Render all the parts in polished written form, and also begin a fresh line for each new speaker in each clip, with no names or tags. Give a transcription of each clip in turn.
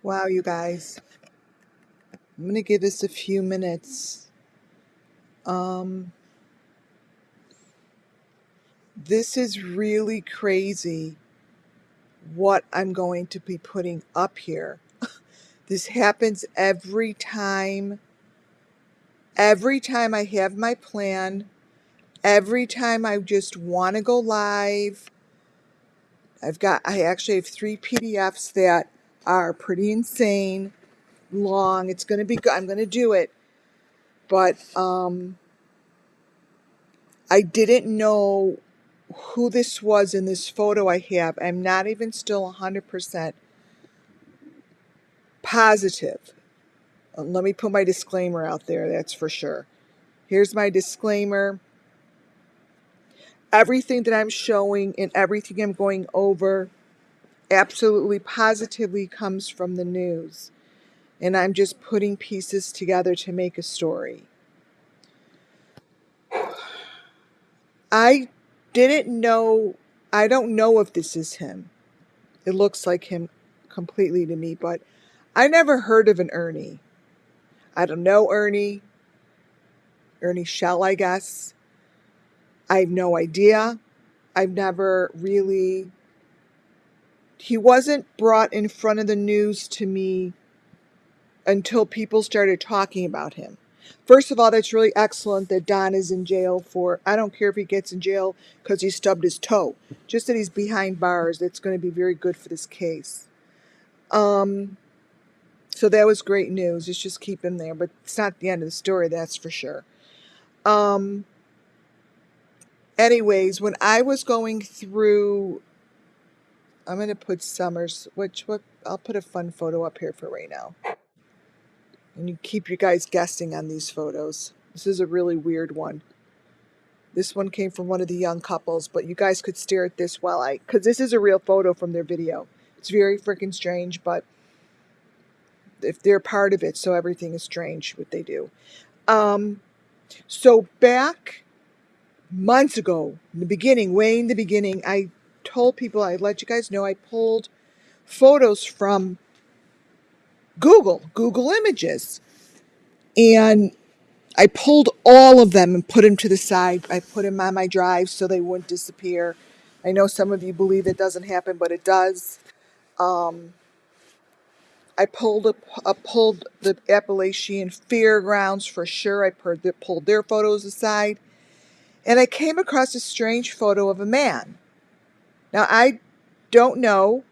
Wow, you guys. I'm going to give this a few minutes. Um, this is really crazy what I'm going to be putting up here. This happens every time. Every time I have my plan, every time I just want to go live. I actually have 3 PDFs that are pretty insane, long. It's going to be good. I'm going to do it. But I didn't know who this was in this photo I have. I'm not even still 100% positive. Let me put my disclaimer out there, that's for sure. Here's my disclaimer. Everything that I'm showing and everything I'm going over absolutely positively comes from the news. And I'm just putting pieces together to make a story. I don't know if this is him. It looks like him completely to me, but I never heard of an Ernie. I don't know Ernie Shell, I guess. I have no idea. I've never really, he wasn't brought in front of the news to me until people started talking about him. First of all, that's really excellent that Don is in jail for, I don't care if he gets in jail because he stubbed his toe. Just that he's behind bars, that's going to be very good for this case. So that was great news. Let's just keep him there. But it's not the end of the story, that's for sure. Anyways, when I was going through, I'm going to put Summers, I'll put a fun photo up here for right now. And you keep you guys guessing on these photos. This is a really weird one. This one came from one of the young couples, but you guys could stare at this because this is a real photo from their video. It's very freaking strange, but if they're part of it, so everything is strange what they do. So back months ago, in the beginning, way in the beginning, I told people, I'd let you guys know, I pulled photos from Google Images. And I pulled all of them and put them to the side. I put them on my drive so they wouldn't disappear. I know some of you believe it doesn't happen, but it does. I pulled the Appalachian Fairgrounds for sure. I pulled their photos aside. And I came across a strange photo of a man. Now, I don't know,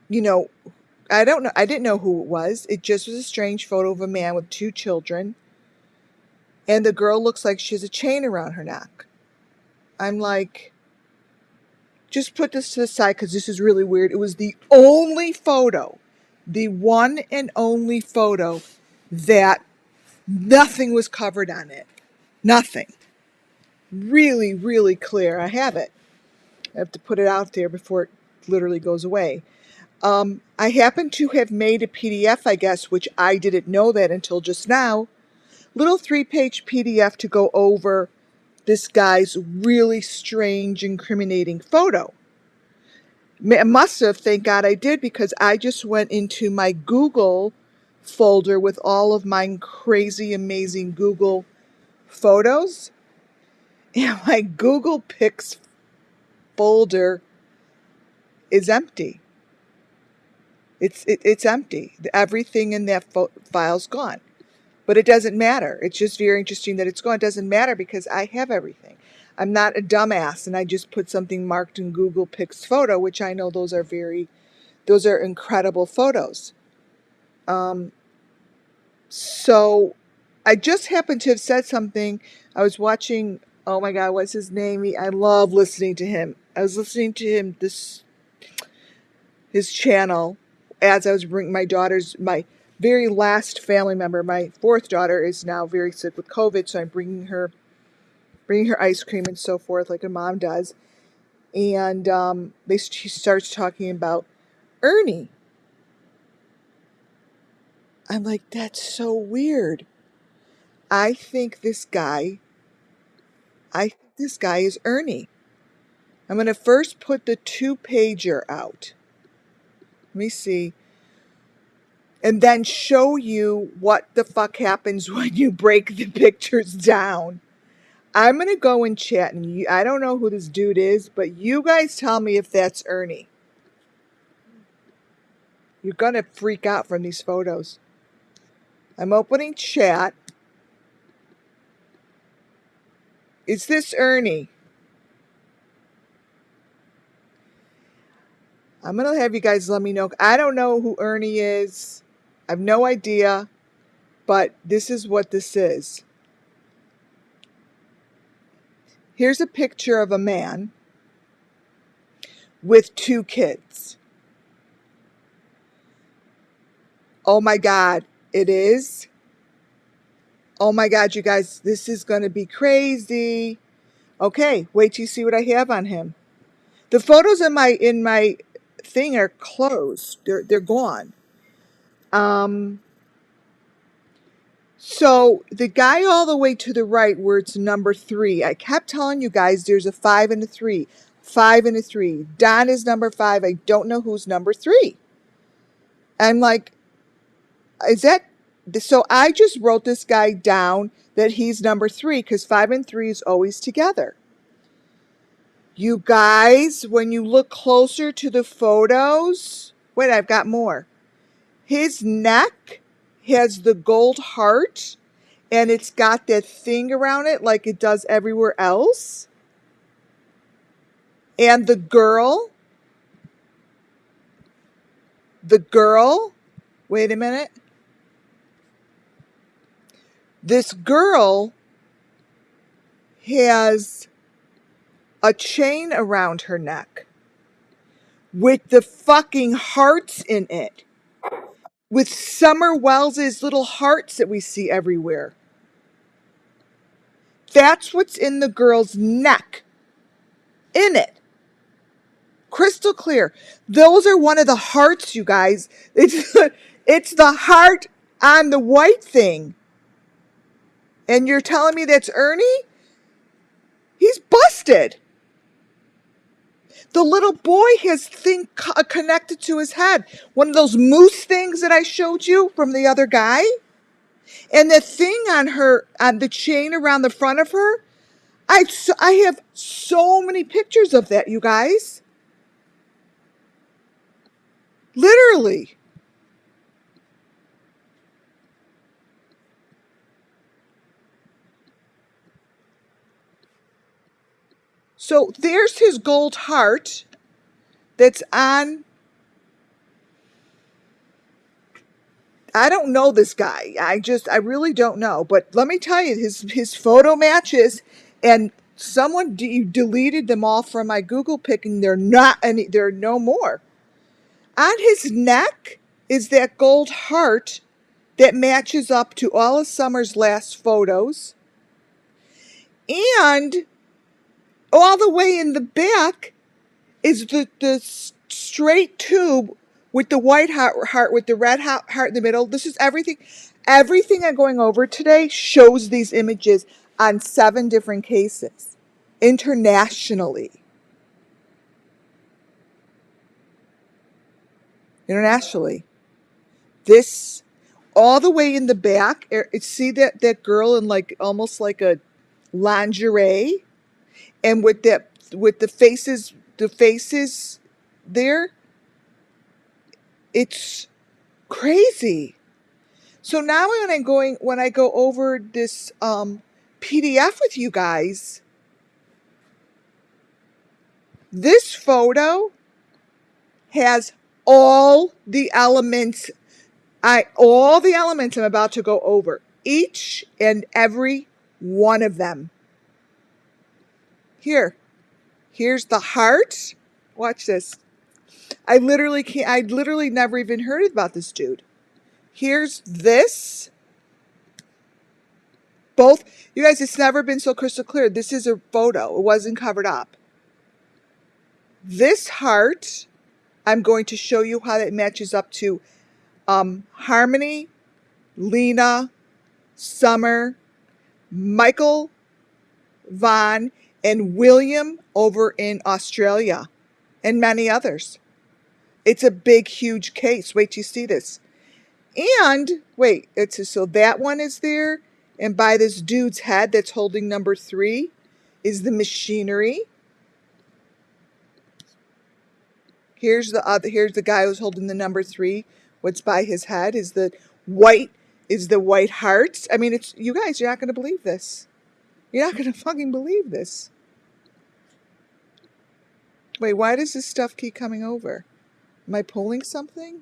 I don't know. I didn't know who it was. It just was a strange photo of a man with 2 children. And the girl looks like she has a chain around her neck. I'm like, just put this to the side because this is really weird. It was the one and only photo that nothing was covered on it. Nothing. Really, really clear. I have it. I have to put it out there before it literally goes away. I happen to have made a PDF, I guess, which I didn't know that until just now. Little 3-page PDF to go over this guy's really strange, incriminating photo. I must have, thank God I did, because I just went into my Google folder with all of my crazy, amazing Google photos. And my Google Pics folder is empty. It's empty. Everything in that file's gone. But it doesn't matter. It's just very interesting that it's gone. It doesn't matter because I have everything. I'm not a dumbass and I just put something marked in Google Pics photo, which I know those are incredible photos. So I just happened to have said something. I was watching, oh my God, what's his name? I love listening to him. I was listening to him, his channel, as I was bringing my very last family member, my 4th daughter is now very sick with COVID, so I'm bringing her ice cream and so forth like a mom does. And she starts talking about Ernie. I'm like, that's so weird. I think this guy is Ernie. I'm going to first put the 2-pager out. Let me see. and then show you what the fuck happens when you break the pictures down. I'm going to go in chat, and I don't know who this dude is, but you guys tell me if that's Ernie. You're going to freak out from these photos. I'm opening chat. Is this Ernie? I'm going to have you guys let me know. I don't know who Ernie is. I have no idea, but this is what this is. Here's a picture of a man with 2 kids. Oh my God, it is. Oh my God, you guys, this is going to be crazy. Okay, wait till you see what I have on him. The photos in my thing are closed. They're gone. So the guy all the way to the right where it's number 3, I kept telling you guys there's a 5 and a 3. 5 and a 3. Don is number 5. I don't know who's number 3. I'm like, is that... So I just wrote this guy down that he's number 3 because 5 and 3 is always together. You guys, when you look closer to the photos... Wait, I've got more. His neck has the gold heart, and it's got that thing around it like it does everywhere else. And the girl, wait a minute. This girl has a chain around her neck with the fucking hearts in it. With Summer Wells's little hearts that we see everywhere. That's what's in the girl's neck. In it. Crystal clear. Those are one of the hearts, you guys. It's the heart on the white thing. And you're telling me that's Ernie? He's busted. The little boy has thing connected to his head. One of those moose things that I showed you from the other guy. And the thing on her, on the chain around the front of her, I have so many pictures of that, you guys. Literally. So there's his gold heart that's on... I don't know this guy. I really don't know. But let me tell you, his photo matches, and someone deleted them all from my Google pic, and they're no more. On his neck is that gold heart that matches up to all of Summer's last photos. And all the way in the back is the straight tube with the white heart with the red heart in the middle. This is everything. Everything I'm going over today shows these images on 7 different cases internationally. Internationally. This, all the way in the back, see that girl in like almost like a lingerie, and with the faces there, it's crazy. So now when I go over this PDF with you guys, this photo has all the elements I'm about to go over. Each and every one of them. Here's the heart. Watch this. I literally never even heard about this dude. Here's this. Both, you guys, it's never been so crystal clear. This is a photo. It wasn't covered up. This heart, I'm going to show you how that matches up to Harmony, Lena, Summer, Michael Vaughn, and William over in Australia, and many others. It's a big, huge case. Wait till you see this. And wait, so that one is there, and by this dude's head that's holding number 3 is the machinery. Here's the guy who's holding the number 3. What's by his head is the white hearts. I mean, it's, you guys, you're not going to believe this. You're not going to fucking believe this. Wait, why does this stuff keep coming over? Am I pulling something?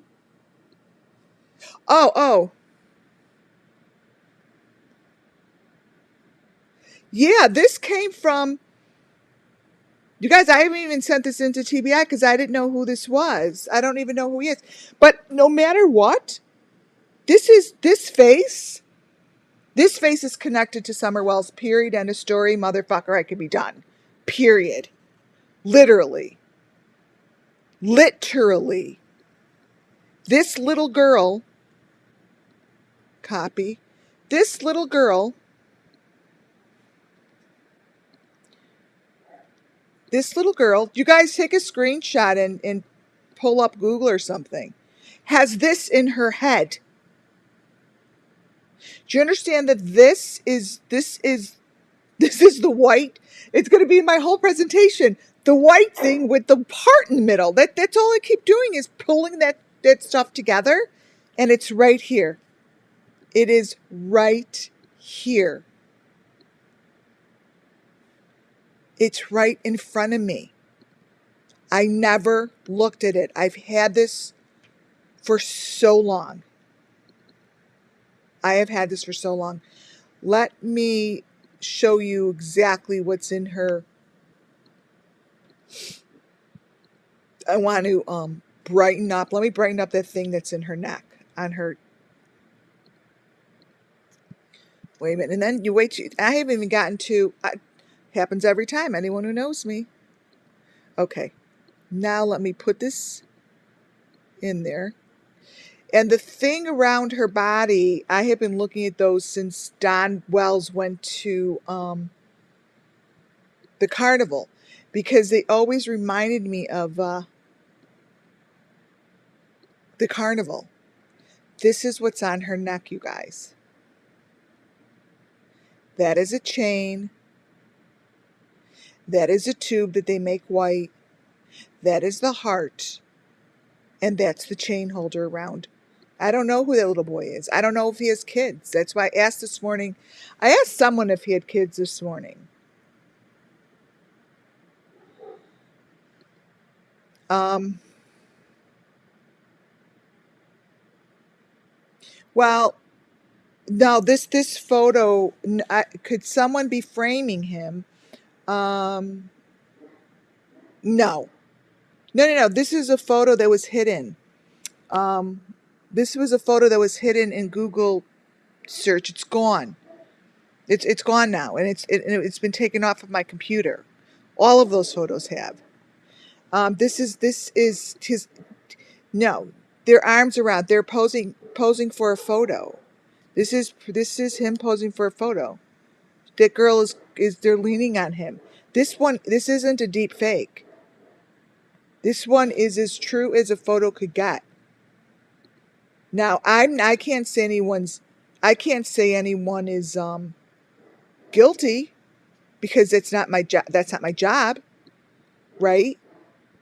Oh. Yeah, this came from, you guys, I haven't even sent this into TBI because I didn't know who this was. I don't even know who he is. But no matter what, this face is connected to Summer Wells, period, end of story, motherfucker, I could be done. Period. Literally. This little girl, copy, this little girl, you guys take a screenshot and pull up Google or something, has this in her head. Do you understand that this is the white? It's going to be in my whole presentation. The white thing with the part in the middle. That's all I keep doing is pulling that stuff together, and it's right here. It is right here. It's right in front of me. I never looked at it. I've had this for so long. I have had this for so long. Let me show you exactly what's in her. I want to brighten up. Let me brighten up that thing that's in her neck, on her. Wait a minute. And then you wait. I haven't even gotten to. Happens every time. Anyone who knows me. Okay. Now let me put this in there. And the thing around her body, I have been looking at those since Don Wells went to the carnival, because they always reminded me of the carnival. This is what's on her neck, you guys. That is a chain. That is a tube that they make white. That is the heart. And that's the chain holder around. I don't know who that little boy is. I don't know if he has kids. That's why I asked this morning. I asked someone if he had kids this morning. Well, no, this photo, could someone be framing him? No. This is a photo that was hidden. This was a photo that was hidden in Google search. It's gone. It's gone now, and it's been taken off of my computer. All of those photos have. This is his. No, their arms around. They're posing for a photo. This is him posing for a photo. That girl is they're leaning on him. This isn't a deep fake. This one is as true as a photo could get. Now I can't say anyone is guilty, because that's not my job. That's not my job, right?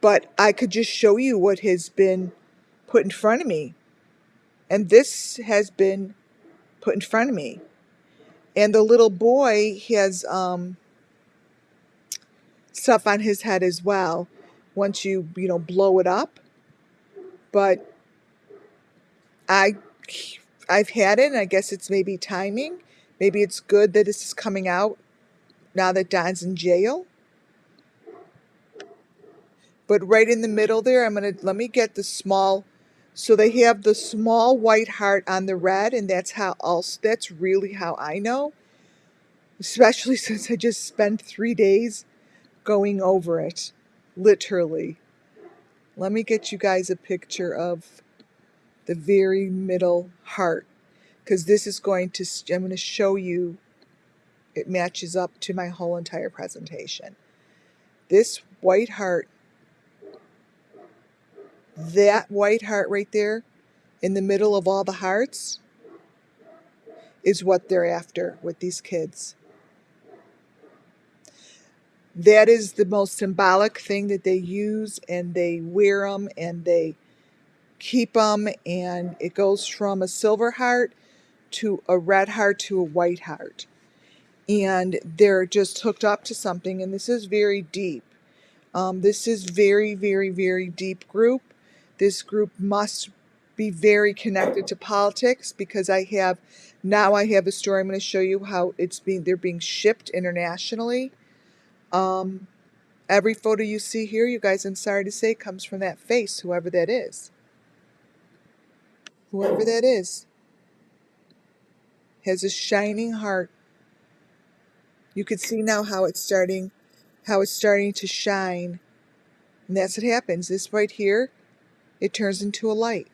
But I could just show you what has been put in front of me, and this has been put in front of me. And the little boy has stuff on his head as well. Once you blow it up, but I've had it, and I guess it's maybe timing. Maybe it's good that this is coming out now that Don's in jail. But right in the middle there, let me get the small. So they have the small white heart on the red, and that's really how I know. Especially since I just spent 3 days going over it, literally. Let me get you guys a picture of the very middle heart, because this is I'm going to show you. It matches up to my whole entire presentation. This white heart, that white heart right there, in the middle of all the hearts is what they're after with these kids. That is the most symbolic thing that they use, and they wear them and they keep them, and it goes from a silver heart to a red heart to a white heart. And they're just hooked up to something, and this is very deep. This is very, very, very deep group. This group must be very connected to politics, because I have a story I'm going to show you how they're being shipped internationally. Every photo you see here, you guys, I'm sorry to say, comes from that face, whoever that is. Whoever that is has a shining heart. You can see now how it's starting to shine. And that's what happens. This right here, it turns into a light.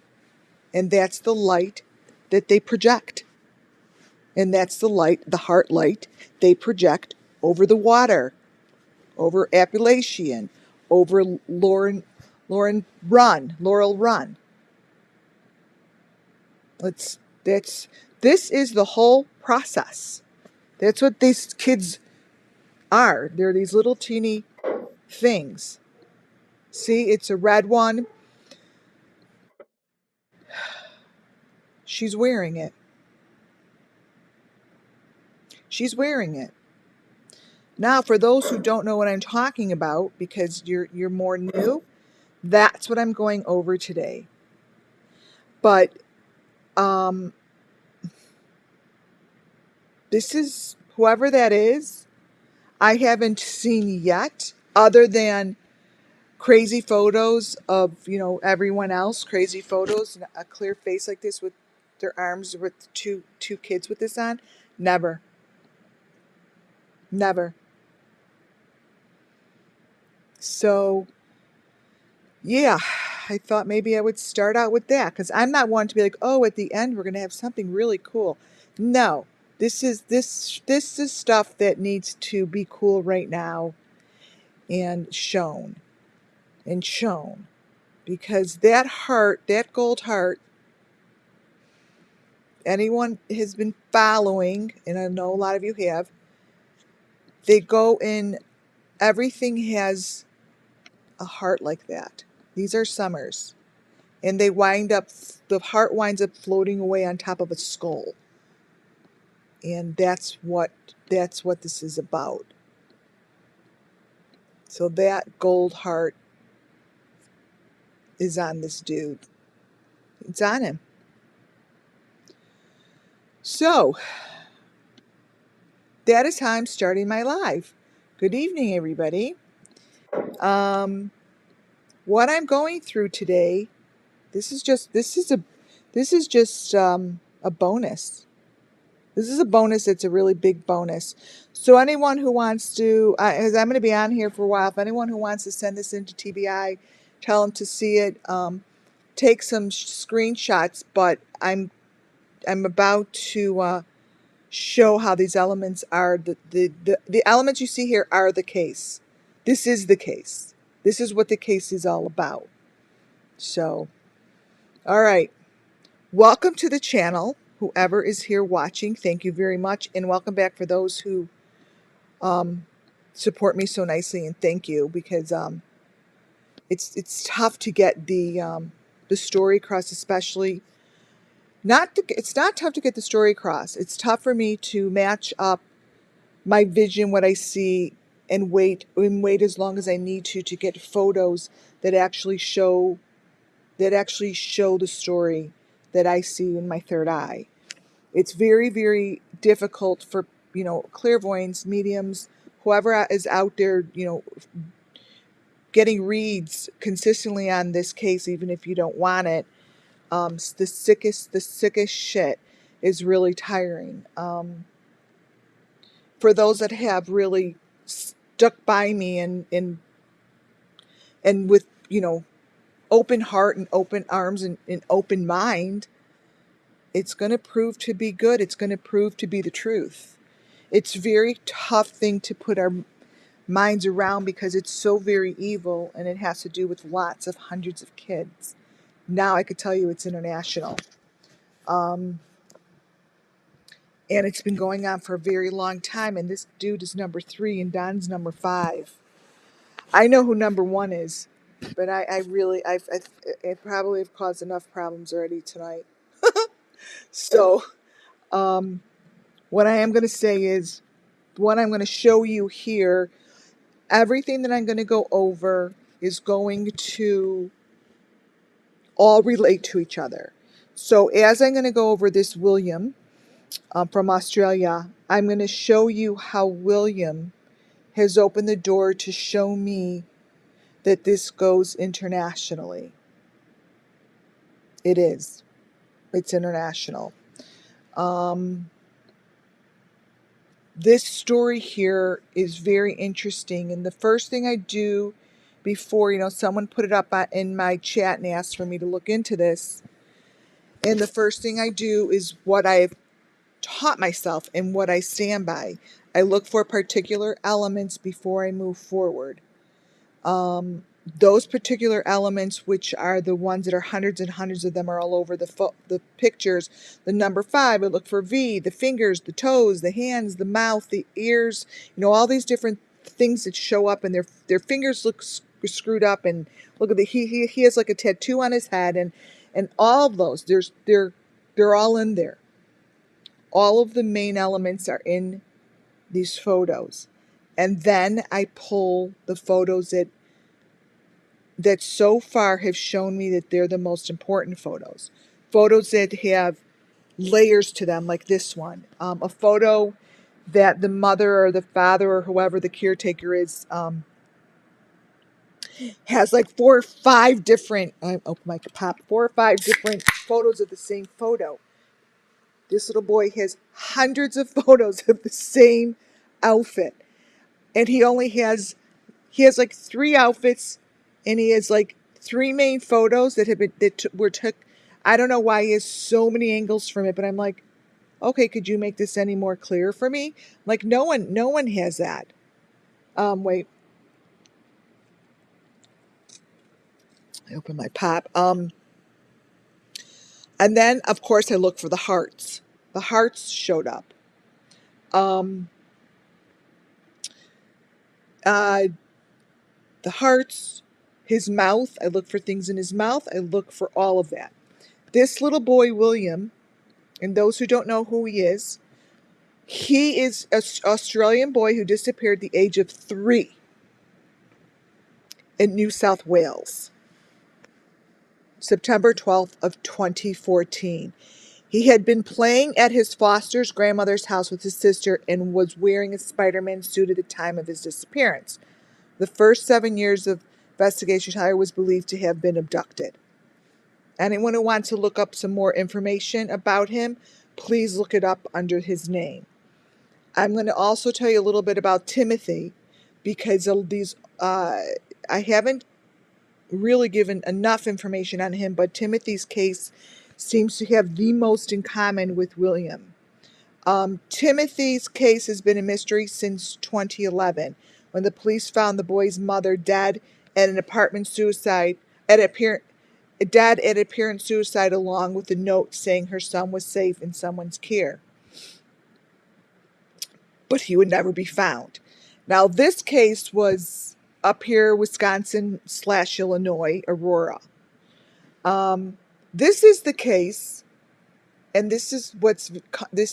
And that's the light that they project. And that's the light, the heart light, they project over the water, over Appalachian, over Laurel Run. This is the whole process. That's what these kids are. They're these little teeny things. See, it's a red one. She's wearing it. She's wearing it. Now, for those who don't know what I'm talking about, because you're more new, that's what I'm going over today. But this is whoever that is. I haven't seen yet, other than crazy photos of everyone else. Crazy photos, a clear face like this with their arms with two kids with this on. Never. So, yeah, I thought maybe I would start out with that, because I'm not one to be like, oh, at the end we're going to have something really cool. No, this is stuff that needs to be cool right now and shown, because that heart, that gold heart, anyone has been following, and I know a lot of you have, they go in, everything has a heart like that. These are summers. And the heart winds up floating away on top of a skull. And that's what this is about. So that gold heart is on this dude. It's on him. So that is how I'm starting my live. Good evening, everybody. What I'm going through today, this is just a bonus. This is a bonus. It's a really big bonus. So anyone who wants to, because I'm going to be on here for a while, if anyone who wants to send this into TBI, tell them to see it. Take some screenshots. But I'm about to show how these elements are. The elements you see here are the case. This is the case. This is what the case is all about. So, all right. Welcome to the channel. Whoever is here watching, thank you very much, and welcome back for those who support me so nicely, and thank you, because it's tough to get the story across, especially it's not tough to get the story across. It's tough for me to match up my vision, what I see, and wait as long as I need to get photos that actually show the story that I see in my third eye. It's very, very difficult for, clairvoyants, mediums, whoever is out there, getting reads consistently on this case, even if you don't want it. The sickest shit is really tiring. For those that have really stuck by me and with, open heart and open arms and open mind, it's going to prove to be good. It's going to prove to be the truth. It's a very tough thing to put our minds around, because it's so very evil, and it has to do with hundreds of kids. Now I could tell you it's international. And it's been going on for a very long time. And this dude is number 3 and Don's number 5. I know who number 1 is, but I probably have caused enough problems already tonight. So, what I am going to say is, what I'm going to show you here, everything that I'm going to go over is going to all relate to each other. So as I'm going to go over this William from Australia, I'm going to show you how William has opened the door to show me that this goes internationally. It is. It's international. This story here is very interesting. And the first thing I do before, someone put it up in my chat and asked for me to look into this. And the first thing I do is what I've taught myself and what I stand by. I look for particular elements before I move forward. Those particular elements, which are the ones that are hundreds and hundreds of them, are all over the pictures. The number 5, I look for V, the fingers, the toes, the hands, the mouth, the ears, all these different things that show up, and their fingers look screwed up, and look at he has like a tattoo on his head, and all of those, they're all in there. All of the main elements are in these photos. And then I pull the photos that so far have shown me that they're the most important photos. Photos that have layers to them, like this one. A photo that the mother or the father or whoever the caretaker is has like 4 or 5 different, I open my pop, 4 or 5 different photos of the same photo. This little boy has hundreds of photos of the same outfit. And he has like 3 outfits, and he has like 3 main photos that were took. I don't know why he has so many angles from it, but I'm like, okay, could you make this any more clear for me? Like no one has that. Wait. I open my pop. And then of course I look for the hearts. The hearts showed up. The hearts, his mouth, I look for things in his mouth. I look for all of that. This little boy, William, and those who don't know who he is an Australian boy who disappeared at the age of 3 in New South Wales, September 12th of 2014. He had been playing at his foster grandmother's house with his sister and was wearing a Spider-Man suit at the time of his disappearance. The first 7 years of investigation, Tyler was believed to have been abducted. Anyone who wants to look up some more information about him, please look it up under his name. I'm going to also tell you a little bit about Timothy, because I haven't really given enough information on him, but Timothy's case seems to have the most in common with William. Timothy's case has been a mystery since 2011, when the police found the boy's mother dead at an apparent suicide, along with a note saying her son was safe in someone's care. But he would never be found. Now, this case was up here, Wisconsin/Illinois, Aurora. This is the case, and this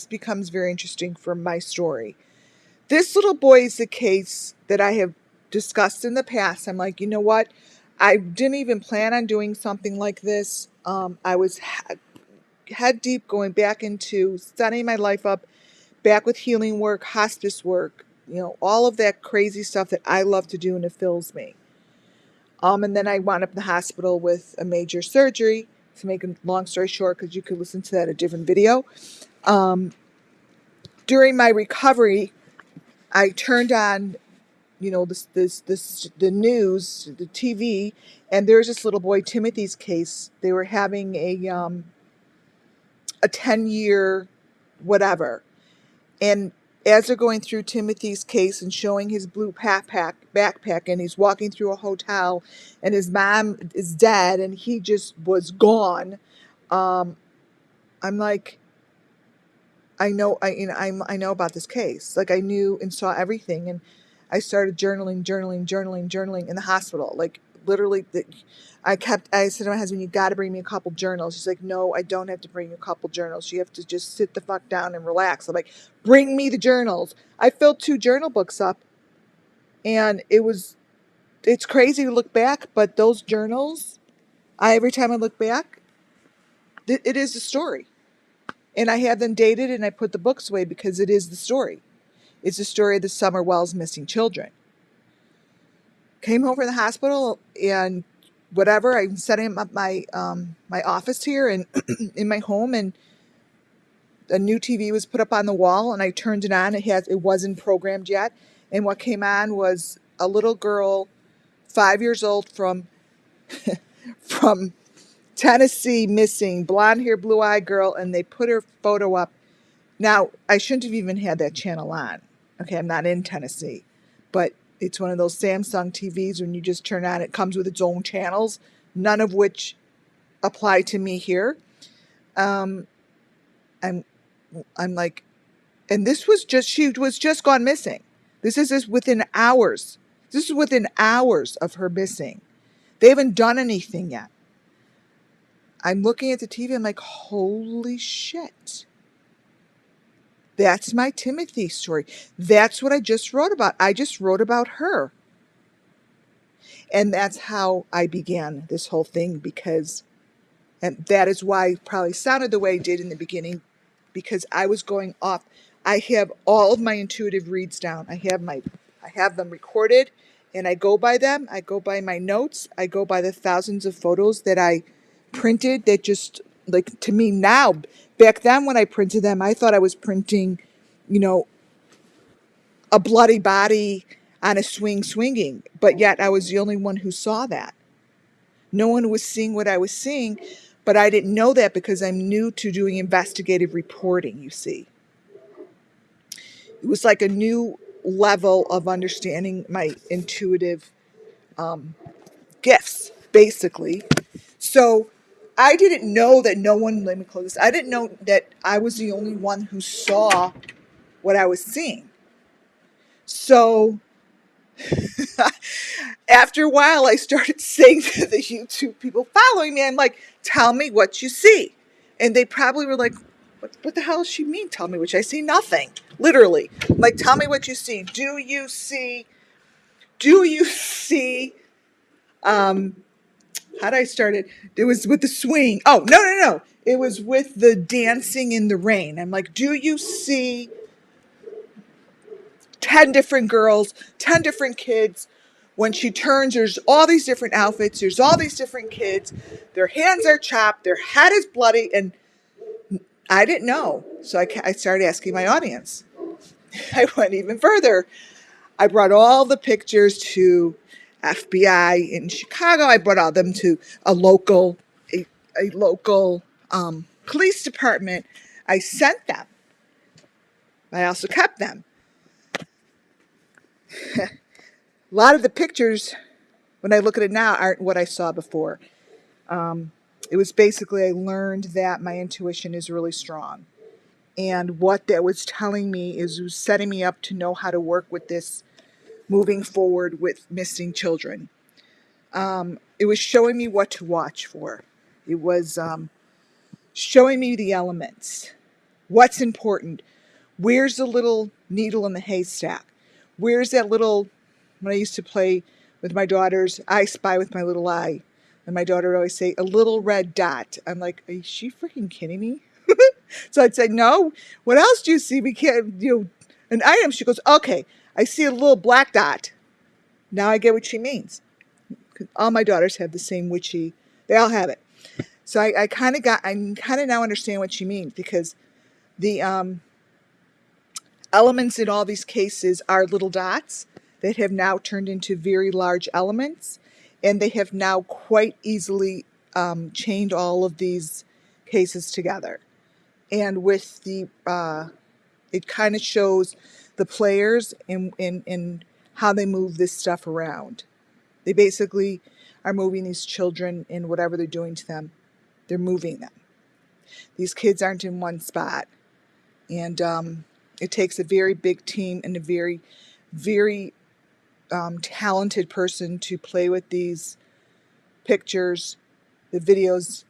becomes very interesting for my story. This little boy is the case that I have discussed in the past. I'm like, you know what? I didn't even plan on doing something like this. I was head deep going back into setting my life up, back with healing work, hospice work, all of that crazy stuff that I love to do and it fills me. And then I wound up in the hospital with a major surgery. To make a long story short, because you could listen to that in a different video. During my recovery, I turned on, the news, the TV, and there's this little boy, Timothy's case. They were having a 10-year whatever. And as they're going through Timothy's case and showing his blue backpack, and he's walking through a hotel, and his mom is dead, and he just was gone. Um, I'm like, I know about this case. Like I knew and saw everything, and I started journaling in the hospital. Like literally, I said to my husband, "You got to bring me a couple journals." He's like, "No, I don't have to bring you a couple journals. You have to just sit the fuck down and relax." I'm like, "Bring me the journals." I filled 2 journal books up, and it's crazy to look back, but those journals, every time I look back, it is a story. And I have them dated, and I put the books away because it is the story. It's the story of the Summer Wells missing children. Came home from the hospital, and whatever, I'm setting up my my office here and in my home, and a new TV was put up on the wall, and I turned it on. It wasn't programmed yet, and what came on was a little girl, 5 years old, from Tennessee, missing, blonde hair, blue eyed girl, and they put her photo up. Now, I shouldn't have even had that channel on. Okay, I'm not in Tennessee, but it's one of those Samsung TVs when you just turn on, it comes with its own channels, none of which apply to me here. Um, I'm, I'm like, and she was just gone missing. This is within hours. This is within hours of her missing. They haven't done anything yet. I'm looking at the TV, I'm like, holy shit. That's my Timothy story. That's what I just wrote about. I just wrote about her. And that's how I began this whole thing, and that is why I probably sounded the way I did in the beginning, because I was going off. I have all of my intuitive reads down. I have them recorded, and I go by them. I go by my notes. I go by the thousands of photos that I printed that just, like, to me now, back then when I printed them, I thought I was printing, you know, a bloody body on a swinging, but yet I was the only one who saw that. No one was seeing what I was seeing, but I didn't know that because I'm new to doing investigative reporting, you see. It was like a new level of understanding my intuitive gifts, basically. So I didn't know that let me close this. I didn't know that I was the only one who saw what I was seeing. So after a while, I started saying to the YouTube people following me, I'm like, tell me what you see. And they probably were like, what the hell does she mean? Tell me what I see? Nothing. Literally. I'm like, tell me what you see. Do you see, how did I start it? It was with the swing. Oh, no. It was with the dancing in the rain. I'm like, do you see 10 different girls, 10 different kids? When she turns, there's all these different outfits, there's all these different kids, their hands are chopped, their head is bloody, and I didn't know. So I started asking my audience. I went even further. I brought all the pictures to FBI in Chicago. I brought all them to a local police department. I sent them. I also kept them. A lot of the pictures, when I look at it now, aren't what I saw before. It was basically, I learned that my intuition is really strong. And what that was telling me is it was setting me up to know how to work with this moving forward with missing children. It was showing me what to watch for. It was showing me the elements. What's important? Where's the little needle in the haystack? Where's that little, when I used to play with my daughters, I spy with my little eye. And my daughter would always say, a little red dot. I'm like, is she freaking kidding me? So I'd say, no. What else do you see? We can't, an item. She goes, okay, I see a little black dot. Now I get what she means. All my daughters have the same witchy, they all have it. So I kind of now understand what she means, because the elements in all these cases are little dots that have now turned into very large elements, and they have now quite easily chained all of these cases together. And with the It kind of shows the players and how they move this stuff around. They basically are moving these children, and whatever they're doing to them, they're moving them. These kids aren't in one spot. And it takes a very big team and a very, very talented person to play with these pictures, the videos,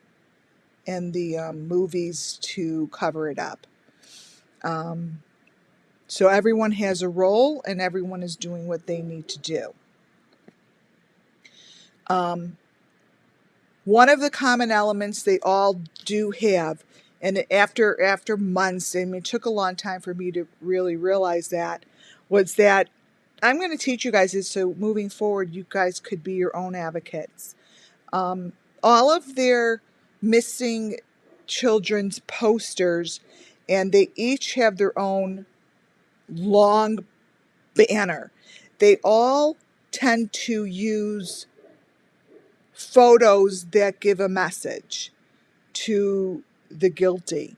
and the movies to cover it up. So everyone has a role, and everyone is doing what they need to do. One of the common elements they all do have, and after months, and it took a long time for me to really realize that, was that I'm going to teach you guys this so moving forward you guys could be your own advocates. All of their missing children's posters, and they each have their own long banner. They all tend to use photos that give a message to the guilty.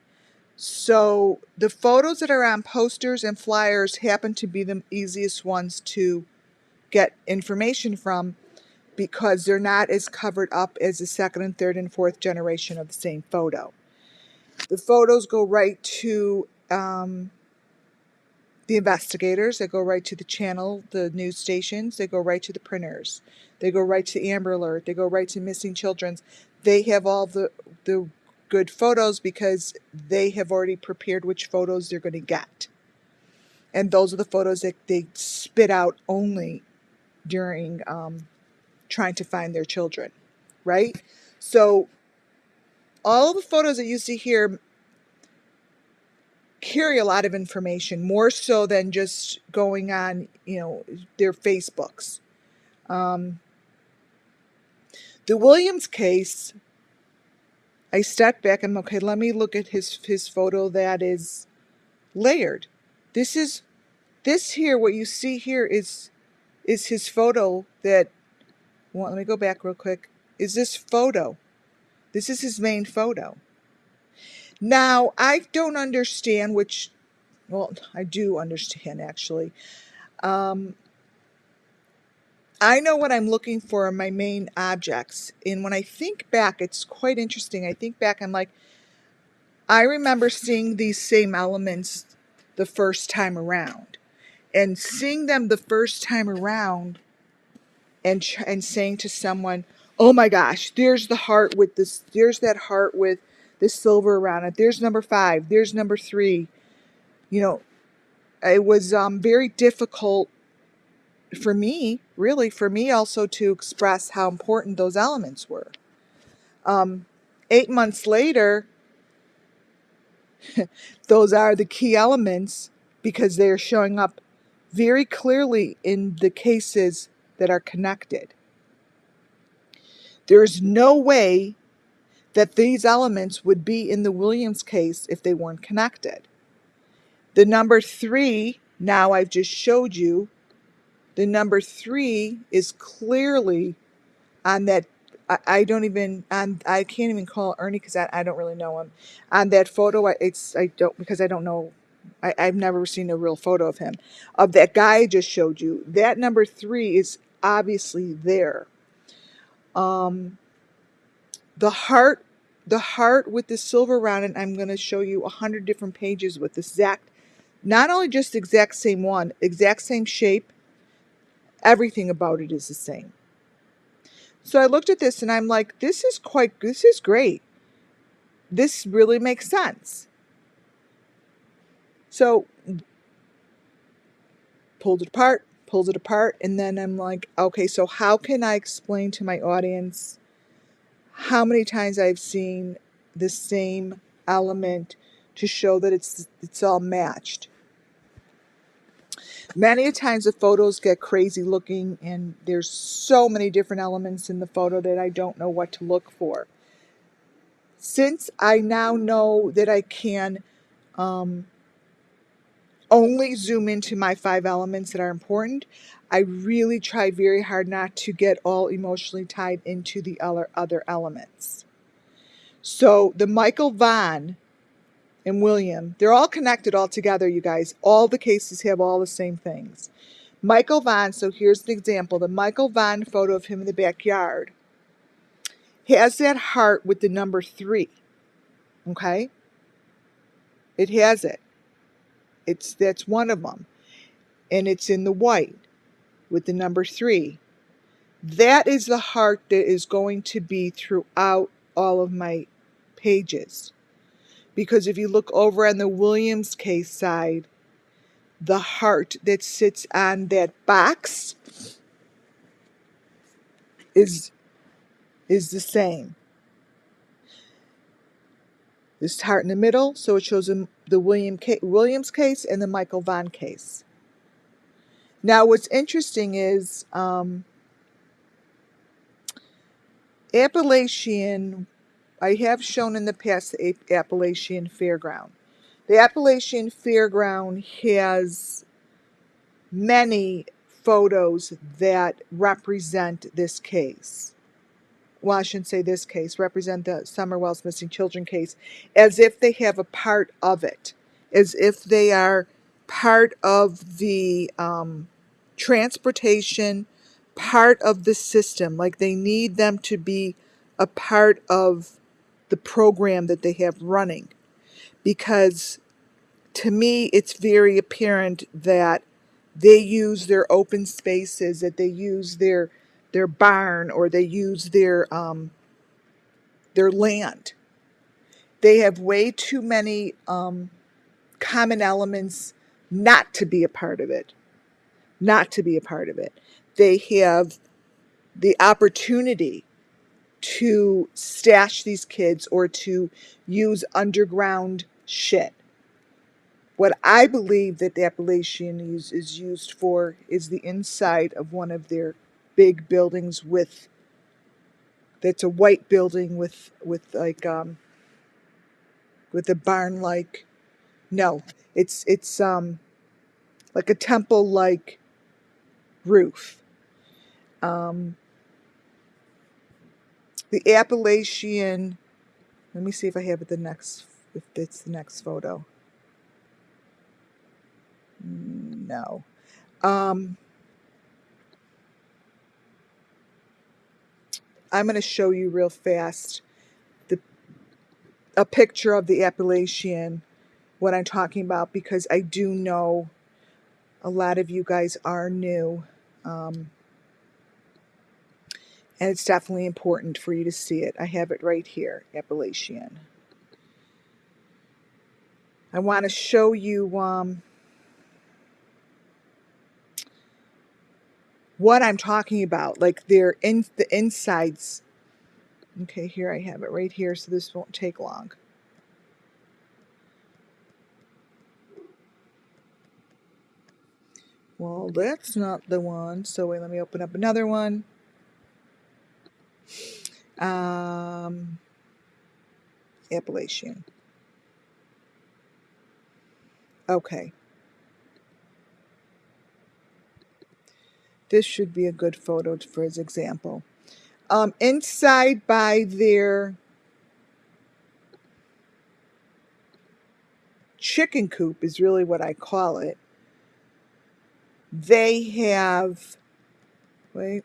So the photos that are on posters and flyers happen to be the easiest ones to get information from because they're not as covered up as the second and third and fourth generation of the same photo. The photos go right to the investigators, they go right to the channel, the news stations, they go right to the printers, they go right to Amber Alert, they go right to Missing Children's. They have all the good photos because they have already prepared which photos they're going to get. And those are the photos that they spit out only during trying to find their children, right? So all the photos that you see here carry a lot of information, more so than just going on, their Facebooks. The Williams case, I stepped back and okay, let me look at his photo that is layered. This here, what you see here is his photo that, well, let me go back real quick, is this photo. This is his main photo. Now, I don't understand I do understand actually. I know what I'm looking for in my main objects. And when I think back, it's quite interesting. I think back, I'm like, I remember seeing these same elements the first time around. And seeing them the first time around and saying to someone, oh my gosh, there's the heart with this, there's that heart with the silver around it. There's number 5. There's number 3. It was very difficult for me also to express how important those elements were. 8 months later, those are the key elements because they're showing up very clearly in the cases that are connected. There's no way that these elements would be in the Williams case if they weren't connected. The number 3, now I've just showed you, the number 3 is clearly on that. I can't even call Ernie because I don't really know him. On that photo, I've never seen a real photo of him. Of that guy I just showed you, that number 3 is obviously there. The heart with the silver around it, I'm going to show you 100 different pages with this not only just exact same one, exact same shape, everything about it is the same. So I looked at this and I'm like, this is great. This really makes sense. So pulled it apart, and then I'm like, okay, so how can I explain to my audience how many times I've seen the same element to show that it's all matched? Many a times the photos get crazy looking and there's so many different elements in the photo that I don't know what to look for. Since I now know that I can only zoom into my 5 elements that are important, I really try very hard not to get all emotionally tied into the other elements. So the Michael Vaughn and William. They're all connected all together, you guys. All the cases have all the same things. Michael Vaughn, so here's an example. The Michael Vaughn photo of him in the backyard has that heart with the number 3. Okay? It has it. That's one of them. And it's in the white with the number 3. That is the heart that is going to be throughout all of my pages. Because if you look over on the Williams case side, the heart that sits on that box is the same. This heart in the middle, so it shows the Williams case and the Michael Vaughn case. Now, what's interesting is Appalachian, I have shown in the past the Appalachian Fairground. The Appalachian Fairground has many photos that represent this case. Well, I shouldn't say this case, represent the Summer Wells Missing Children case, as if they have a part of it, as if they are part of the transportation, part of the system, like they need them to be a part of the program that they have running. Because to me, it's very apparent that they use their open spaces, that they use their barn, or they use their land. They have way too many common elements not to be a part of it. Not to be a part of it. They have the opportunity to stash these kids or to use underground shit. What I believe that the Appalachian is used for is the inside of one of their big buildings that's a white building with like with a barn like, no, it's like a temple like roof. The Appalachian, let me see if I have it if it's the next photo. No. I'm going to show you real fast a picture of the Appalachian, what I'm talking about, because I do know a lot of you guys are new. And it's definitely important for you to see it. I have it right here, Appalachian. I want to show you what I'm talking about, like they're in the insides. Okay, here I have it right here, so this won't take long. Well, that's not the one, so wait, let me open up another one. Appalachian. Okay. This should be a good photo for his example. Inside by their chicken coop is really what I call it. They have, wait,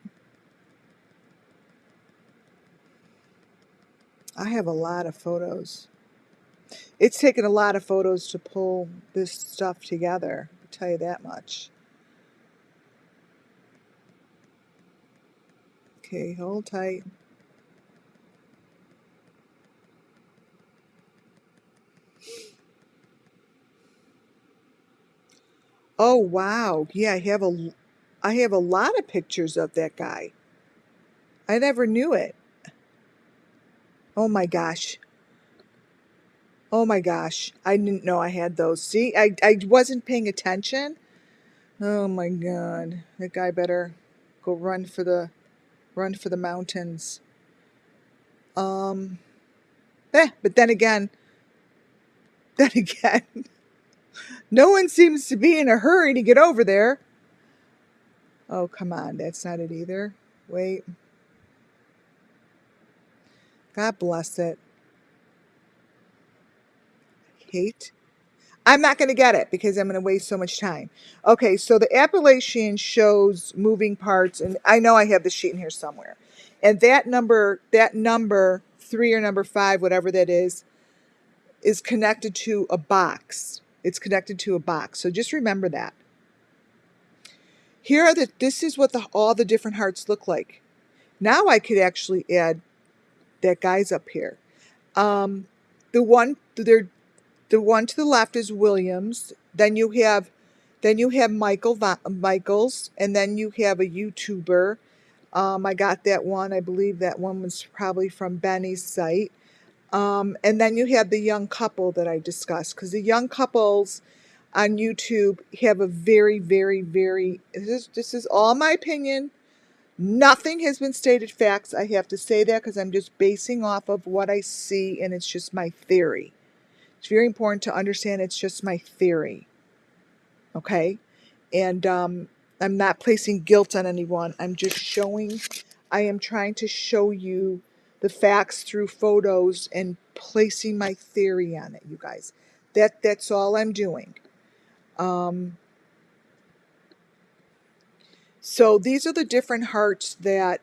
I have a lot of photos. It's taken a lot of photos to pull this stuff together, I'll tell you that much. Okay, hold tight. Oh wow, yeah, I have a lot of pictures of that guy. I never knew it. Oh my gosh. Oh my gosh, I didn't know I had those. See, I wasn't paying attention. Oh my God, that guy better go run for the mountains. But then again, no one seems to be in a hurry to get over there. Oh, come on, that's not it either. Wait. God bless it. hate. I'm not going to get it because I'm going to waste so much time. Okay, so the Appalachian shows moving parts, and I know I have the sheet in here somewhere. And that number 3 or number 5, whatever that is connected to a box. It's connected to a box. So just remember that. This is what all the different hearts look like. Now I could actually add that guy's up here. Um, the one there The one to the left is Williams. Then you have Michaels, and then you have a YouTuber. I got that one. I believe that one was probably from Benny's site. And then you have the young couple that I discussed, because the young couples on YouTube have a very, very, very. This is all my opinion. Nothing has been stated facts. I have to say that because I'm just basing off of what I see, and it's just my theory. It's very important to understand it's just my theory, okay? And I'm not placing guilt on anyone. I am trying to show you the facts through photos and placing my theory on it, you guys. That's all I'm doing. So these are the different hearts that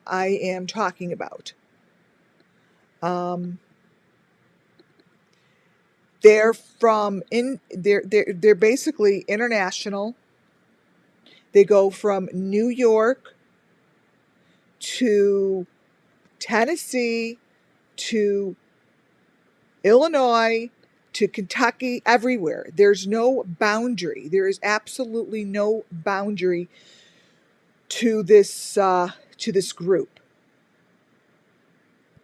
I am talking about. They're they're basically international. They go from New York to Tennessee to Illinois to Kentucky, everywhere. There's no boundary. There is absolutely no boundary to this group.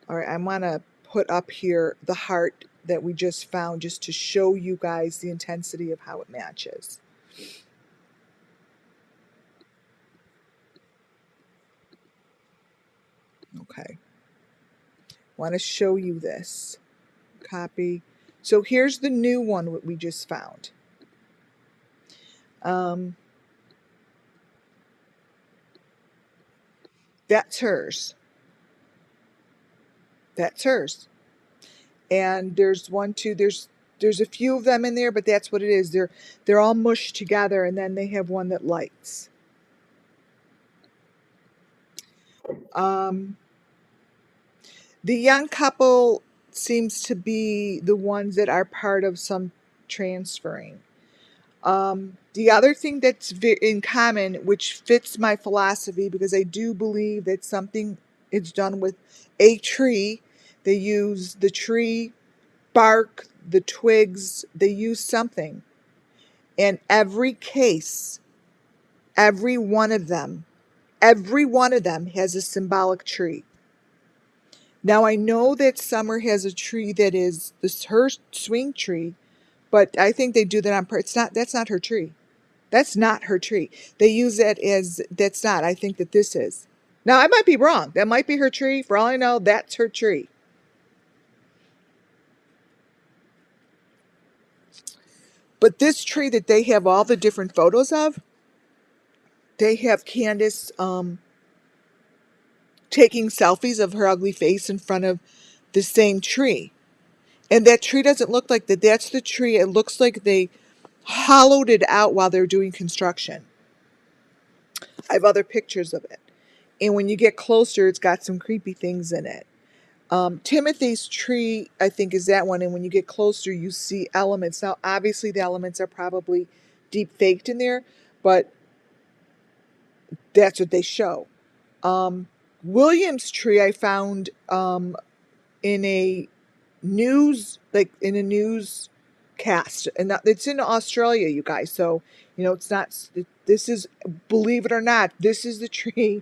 All right, I want to put up here the heart that we just found, just to show you guys the intensity of how it matches. Okay. Want to show you this. Copy. So here's the new one that we just found. That's hers. That's hers. And there's there's a few of them in there, but that's what it is. They're all mushed together, and then they have one that lights. The young couple seems to be the ones that are part of some transferring. The other thing that's in common, which fits my philosophy, because I do believe that something is done with a tree. They use the tree bark, the twigs, they use something. And every case, every one of them has a symbolic tree. Now I know that Summer has a tree that is her swing tree, but I think they do that on purpose. That's not her tree. That's not her tree. They use it as, that's not. I think that this is. Now I might be wrong. That might be her tree. For all I know, that's her tree. But this tree that they have all the different photos of, they have Candace taking selfies of her ugly face in front of the same tree. And that tree doesn't look like that. That's the tree. It looks like they hollowed it out while they're doing construction. I have other pictures of it. And when you get closer, it's got some creepy things in it. Timothy's tree, I think, is that one. And when you get closer, you see elements. Now, obviously, the elements are probably deep faked in there, but that's what they show. William's tree I found in a newscast, and it's in Australia, you guys. So it's not. This is, believe it or not, this is the tree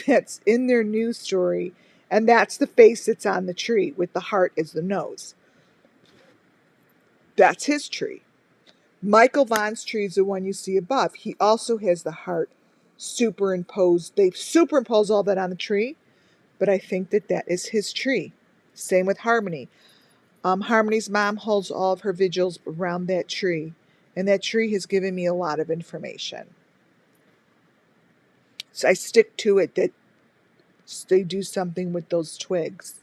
that's in their news story, and that's the face that's on the tree with the heart as the nose. That's his tree. Michael Vaughn's tree is the one you see above. He also has the heart superimposed. They've superimposed all that on the tree, but I think that is his tree. Same with Harmony. Harmony's mom holds all of her vigils around that tree, and that tree has given me a lot of information. So I stick to it that they do something with those twigs.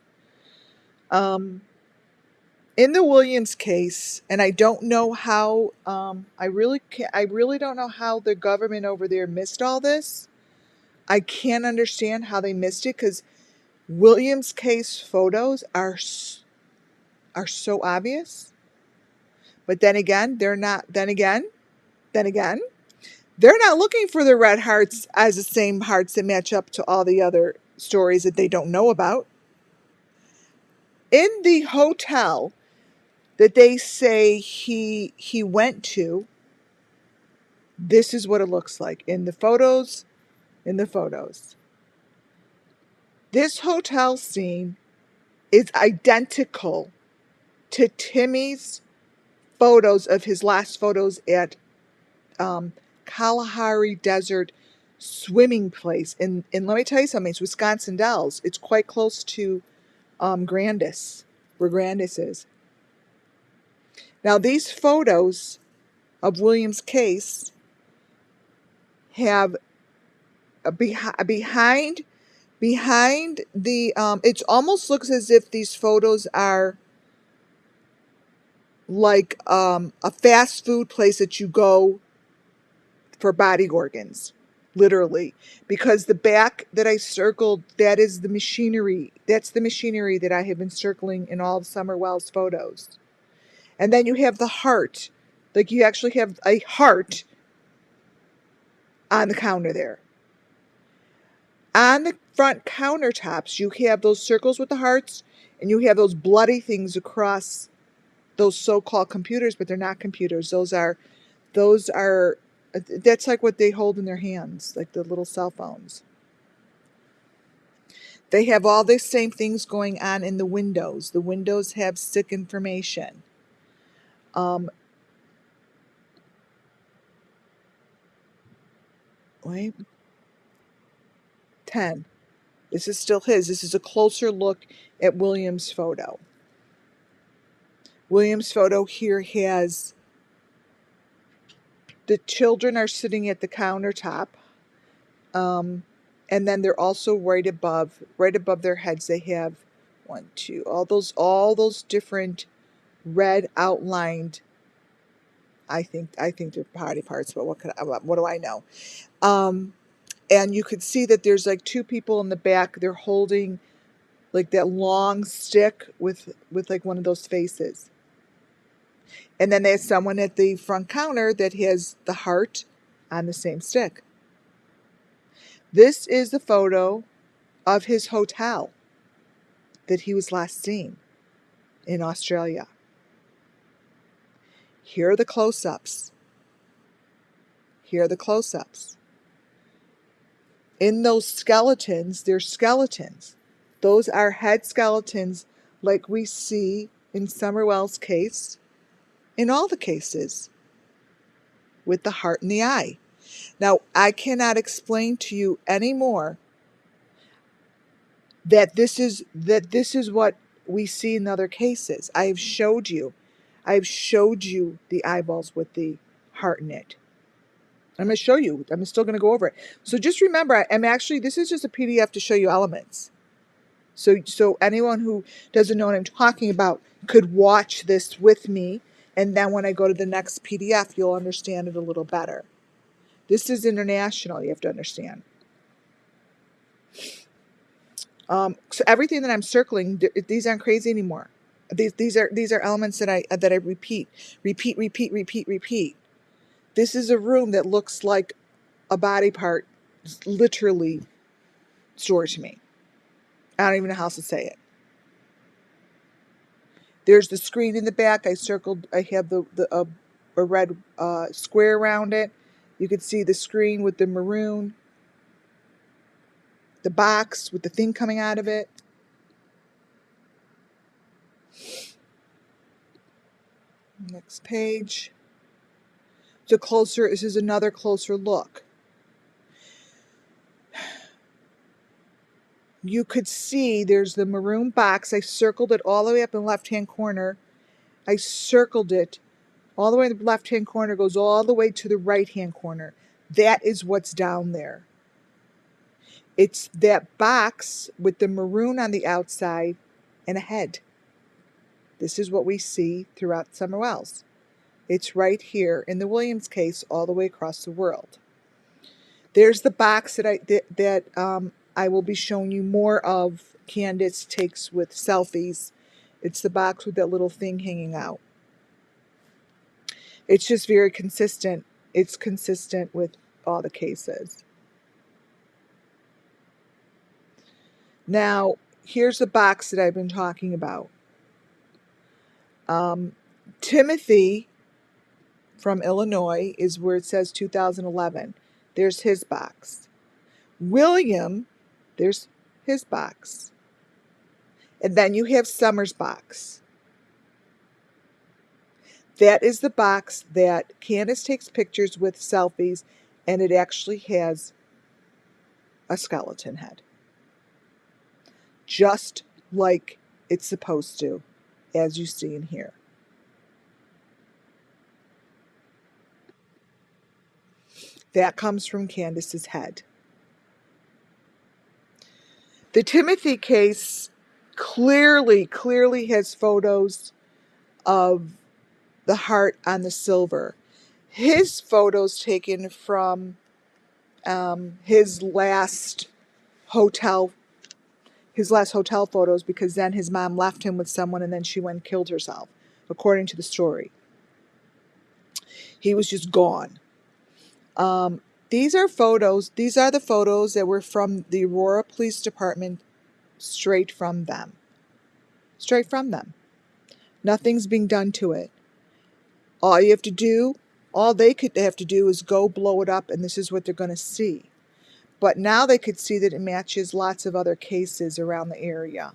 In the Williams case, and I don't know how, I really don't know how the government over there missed all this. I can't understand how they missed it because Williams case photos are so obvious. But then again, they're not. Then again, they're not looking for the red hearts as the same hearts that match up to all the other stories that they don't know about. In the hotel that they say he went to, this is what it looks like in the photos. In the photos, this hotel scene is identical to Timmy's photos of his last photos at Kalahari Desert swimming place. And let me tell you something, it's Wisconsin Dells. It's quite close to Grandis, where Grandis is. Now, these photos of William's case have behind the it almost looks as if these photos are like a fast food place that you go for body organs, literally, because the back that I circled, that is the machinery. That's the machinery that I have been circling in all of Summer Wells photos. And then you have the heart. Like, you actually have a heart on the counter there. On the front countertops, you have those circles with the hearts, and you have those bloody things across those so-called computers, but they're not computers. That's like what they hold in their hands, like the little cell phones. They have all the same things going on in the windows. The windows have sick information. Wait, 10. This is still his. This is a closer look at William's photo. William's photo here has the children are sitting at the countertop. And then they're also right above their heads. They have one, two, all those different red outlined. I think they're body parts, but what do I know? And you could see that there's like two people in the back. They're holding like that long stick with like one of those faces. And then there's someone at the front counter that has the heart on the same stick. This is the photo of his hotel that he was last seen in Australia. Here are the close-ups. Here are the close-ups. In those skeletons, they're skeletons. Those are head skeletons like we see in Summer Wells' case, in all the cases, with the heart and the eye. Now, I cannot explain to you anymore that this is what we see in other cases. I've showed you the eyeballs with the heart in it. I'm going to show you. I'm still going to go over it. So just remember, this is just a PDF to show you elements. So anyone who doesn't know what I'm talking about could watch this with me, and then when I go to the next PDF, you'll understand it a little better. This is international, you have to understand. So everything that I'm circling, these aren't crazy anymore. These are elements that I repeat. This is a room that looks like a body part, literally stored to me. I don't even know how else to say it. There's the screen in the back. I have a red square around it. You can see the screen with the maroon, the box with the thing coming out of it. Next page. This is another closer look. You could see there's the maroon box. I circled it all the way up in the left-hand corner. I circled it all the way in the left-hand corner, goes all the way to the right-hand corner. That is what's down there. It's that box with the maroon on the outside and a head. This is what we see throughout Summer Wells. It's right here in the Williams case all the way across the world. There's the box that I will be showing you more of Candace takes with selfies. It's the box with that little thing hanging out. It's just very consistent. It's consistent with all the cases. Now, here's the box that I've been talking about. Timothy from Illinois is where it says 2011. There's his box. William, there's his box. And then you have Summer's box. That is the box that Candace takes pictures with selfies, and it actually has a skeleton head. Just like it's supposed to, as you see in here. That comes from Candace's head. The Timothy case clearly has photos of the heart on the silver. His photos taken from his last hotel photos, because then his mom left him with someone and then she went and killed herself, according to the story. He was just gone. These are the photos that were from the Aurora Police Department, straight from them. Nothing's being done to it. All they have to do is go blow it up, and this is what they're going to see. But now they could see that it matches lots of other cases around the area.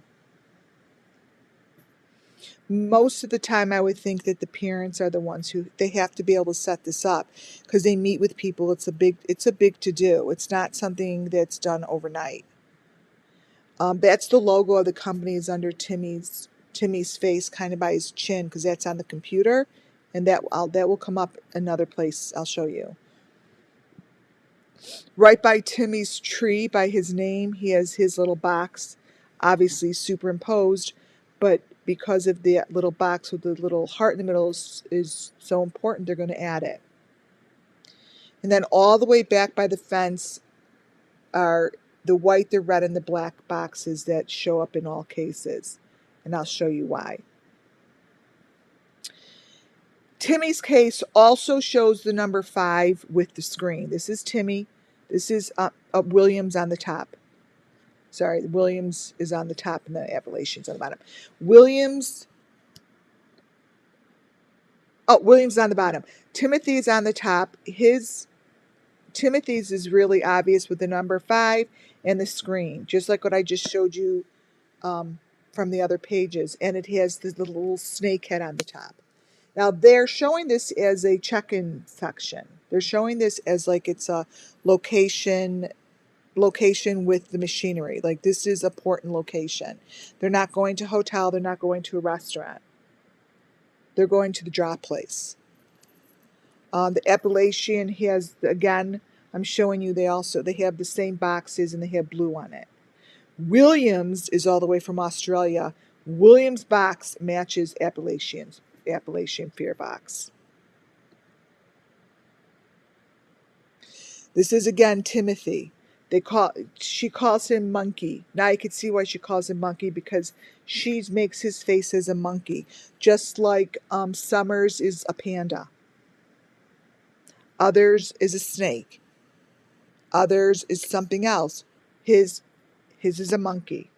Most of the time, I would think that the parents are the ones who, they have to be able to set this up, because they meet with people. It's a big to do. It's not something that's done overnight. That's the logo of the company, is under Timmy's face, kind of by his chin, because that's on the computer, and that will come up another place I'll show you. Right by Timmy's tree, by his name, he has his little box, obviously superimposed, but because of the little box with the little heart in the middle is so important, they're going to add it. And then all the way back by the fence are the white, the red, and the black boxes that show up in all cases. And I'll show you why. Timmy's case also shows the number 5 with the screen. This is Timmy. This is Williams on the top. Sorry, Williams is on the top and the Appalachians on the bottom. Williams is on the bottom. Timothy's on the top. Timothy's is really obvious with the number 5 and the screen, just like what I just showed you from the other pages. And it has the little snake head on the top. Now, they're showing this as a check-in section. They're showing this as like it's a location with the machinery. Like, this is a port and location. They're not going to a hotel. They're not going to a restaurant. They're going to the drop place. The Appalachian has, again, I'm showing you, they have the same boxes and they have blue on it. Williams is all the way from Australia. Williams' box matches Appalachian Fear box. This is again Timothy. She calls him Monkey. Now you can see why she calls him Monkey, because she makes his face as a monkey, just like Summers is a panda. Others is a snake. Others is something else. His is a monkey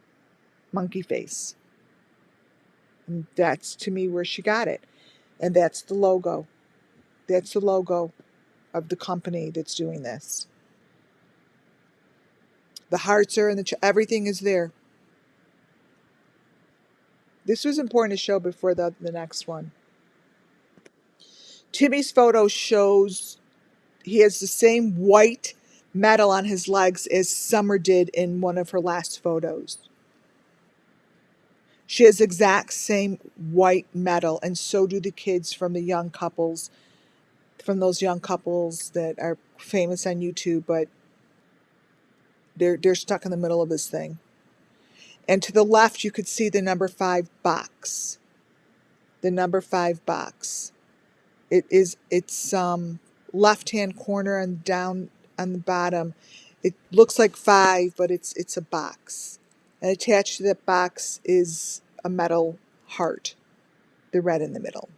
face. And that's, to me, where she got it. And that's the logo. That's the logo of the company that's doing this. The hearts are in everything is there. This was important to show before the next one. Timmy's photo shows he has the same white metal on his legs as Summer did in one of her last photos. She has exact same white metal, and so do the kids from the young couples, from those young couples that are famous on YouTube, but they're stuck in the middle of this thing. And to the left, you could see the number 5 box. the number 5 box. It's left-hand corner and down on the bottom. It looks like 5, but it's a box. And attached to that box is a metal heart, the red in the middle.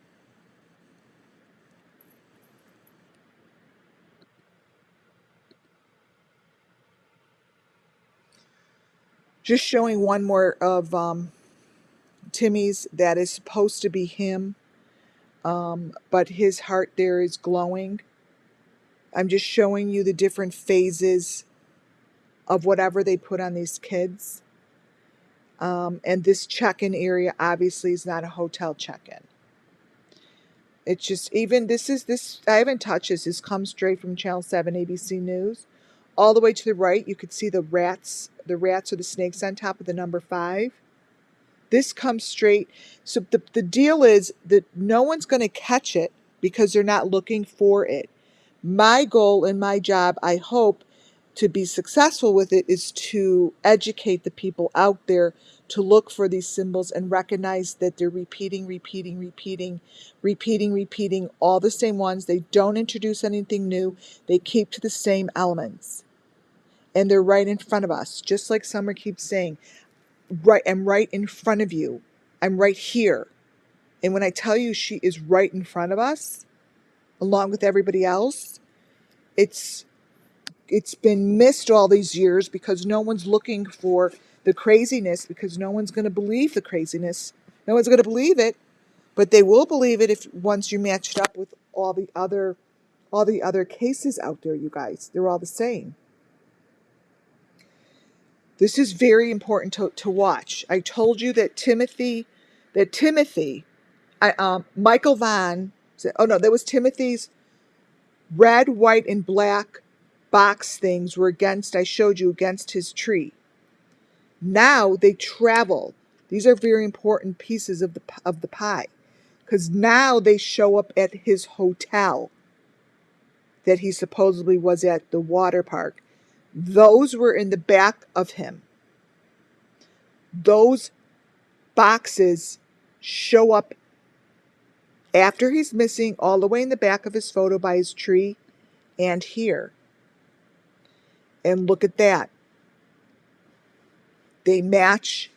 Just showing one more of Timmy's that is supposed to be him, but his heart there is glowing. I'm just showing you the different phases of whatever they put on these kids. And this check-in area obviously is not a hotel check-in. It's just, even this, I haven't touched this. This comes straight from Channel 7 ABC News. All the way to the right, you could see the rats or the snakes on top of the number 5. This comes straight. So the deal is that no one's going to catch it because they're not looking for it. My goal and my job, I hope, to be successful with it is to educate the people out there to look for these symbols and recognize that they're repeating all the same ones. They don't introduce anything new. They keep to the same elements. And they're right in front of us, just like Summer keeps saying. Right, I'm right in front of you. I'm right here. And when I tell you she is right in front of us, along with everybody else, it's been missed all these years because no one's looking for the craziness, because no one's going to believe the craziness. No one's going to believe it, but they will believe it if once you match it up with all the other cases out there, you guys. They're all the same. This is very important to watch. I told you that Michael Vaughn said, oh no, that was Timothy's red, white, and black box things were against, I showed you, against his tree. Now they travel. These are very important pieces of the pie, because now they show up at his hotel that he supposedly was at, the water park. Those were in the back of him. Those boxes show up after he's missing, all the way in the back of his photo by his tree and here. And look at that. They match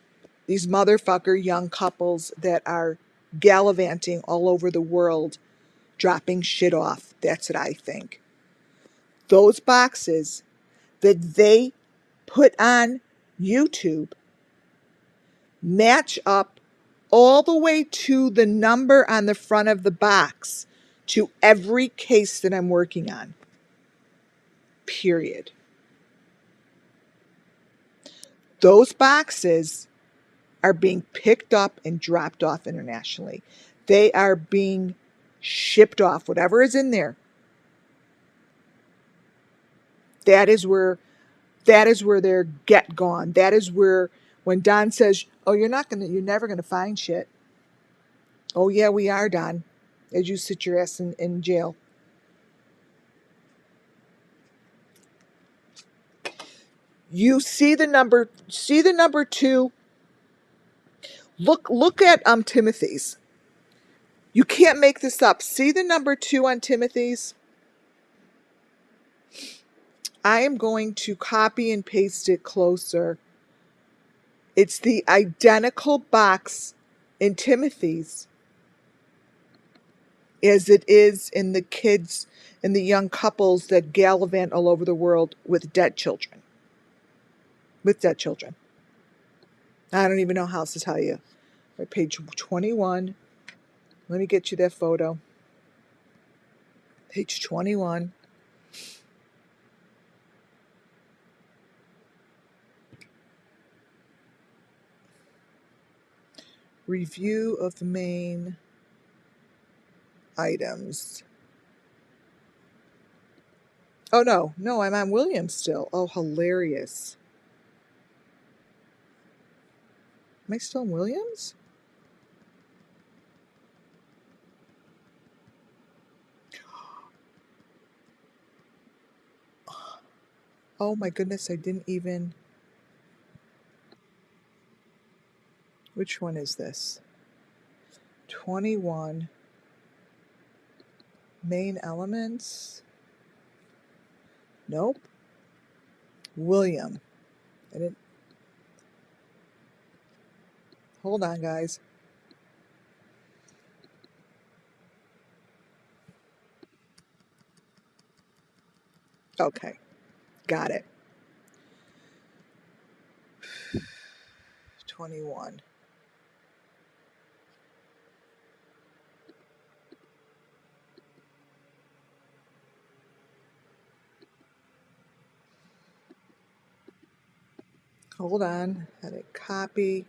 these motherfucker young couples that are gallivanting all over the world, dropping shit off. That's what I think. Those boxes that they put on YouTube match up all the way to the number on the front of the box to every case that I'm working on. Period. Those boxes are being picked up and dropped off internationally. They are being shipped off, whatever is in there. That is where they're get gone. That is where, when Don says, "Oh, you're never gonna find shit." Oh yeah, we are, Don. As you sit your ass in jail. You see the number 2. Look at Timothy's. You can't make this up. See the number 2 on Timothy's? I am going to copy and paste it closer. It's the identical box in Timothy's as it is in the kids and the young couples that gallivant all over the world with dead children. I don't even know how else to tell you. Right, page 21. Let me get you that photo. Page 21. Review of the main items. Oh, no, I'm on Williams still. Oh, hilarious. Am I still in Williams? Oh my goodness, I didn't even... Which one is this? 21 main elements. Nope. William. I didn't. Hold on, guys. Okay, got it. 21. Hold on. Edit copy.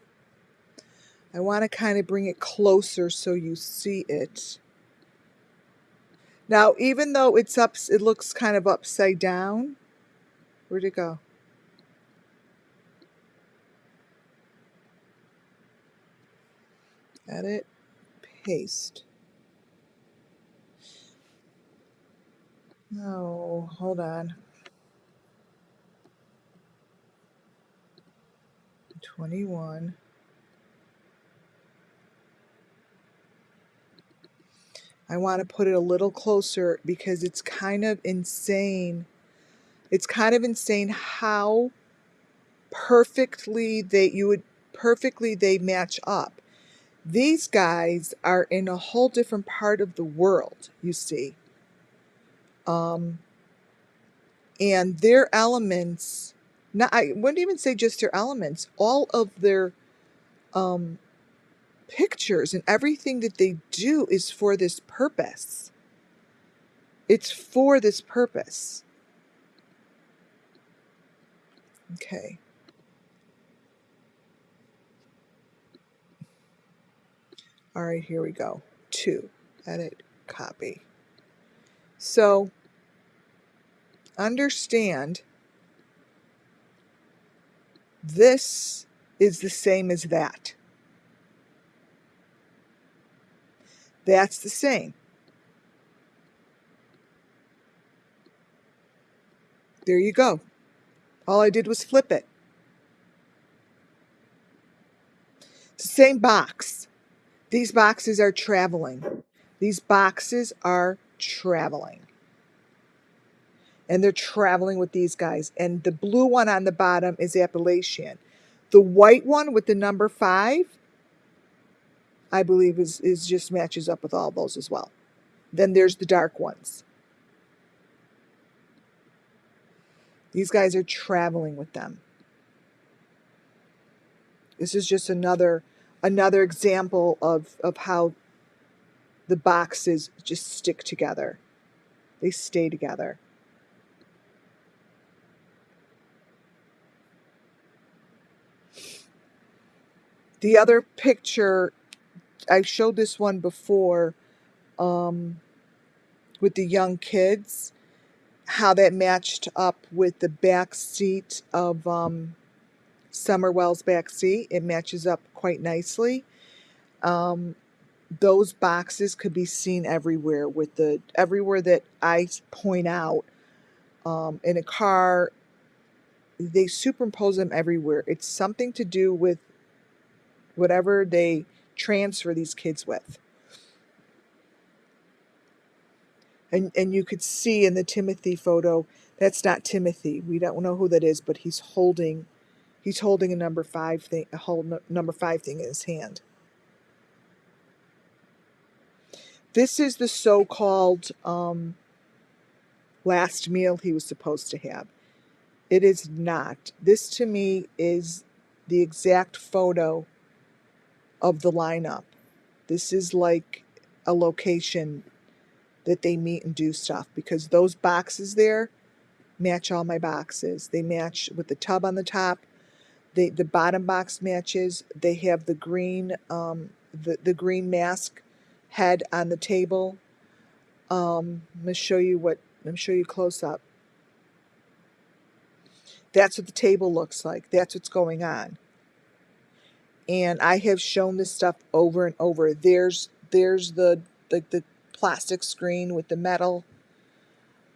I want to kind of bring it closer so you see it. Now, even though it's up, it looks kind of upside down. Where'd it go? Edit, paste. No, hold on. 21. I want to put it a little closer because it's kind of insane. It's kind of insane how perfectly they match up. These guys are in a whole different part of the world, you see. And their elements, now I wouldn't even say just their elements, all of their pictures and everything that they do is for this purpose. It's for this purpose. Okay. All right, here we go. 2. Edit, copy. So understand this is the same as that. That's the same. There you go. All I did was flip it. It's the same box. These boxes are traveling. These boxes are traveling. And they're traveling with these guys. And the blue one on the bottom is Appalachian. The white one with the number 5, I believe is just matches up with all those as well. Then there's the dark ones. These guys are traveling with them. This is just another example of how the boxes just stick together. They stay together. The other picture, I showed this one before with the young kids, how that matched up with the back seat of Summerwell's back seat. It matches up quite nicely. Those boxes could be seen everywhere everywhere that I point out in a car. They superimpose them everywhere. It's something to do with whatever they transfer these kids with. And you could see in the Timothy photo, that's not Timothy. We don't know who that is, but he's holding a number 5 thing, a whole number 5 thing in his hand. This is the so-called last meal he was supposed to have. It is not. This to me is the exact photo of the lineup. This is like a location that they meet and do stuff, because those boxes there match all my boxes. They match with the tub on the top. The bottom box matches. They have the green the green mask head on the table. Let me show you close up. That's what the table looks like. That's what's going on. And I have shown this stuff over and over. There's the plastic screen with the metal.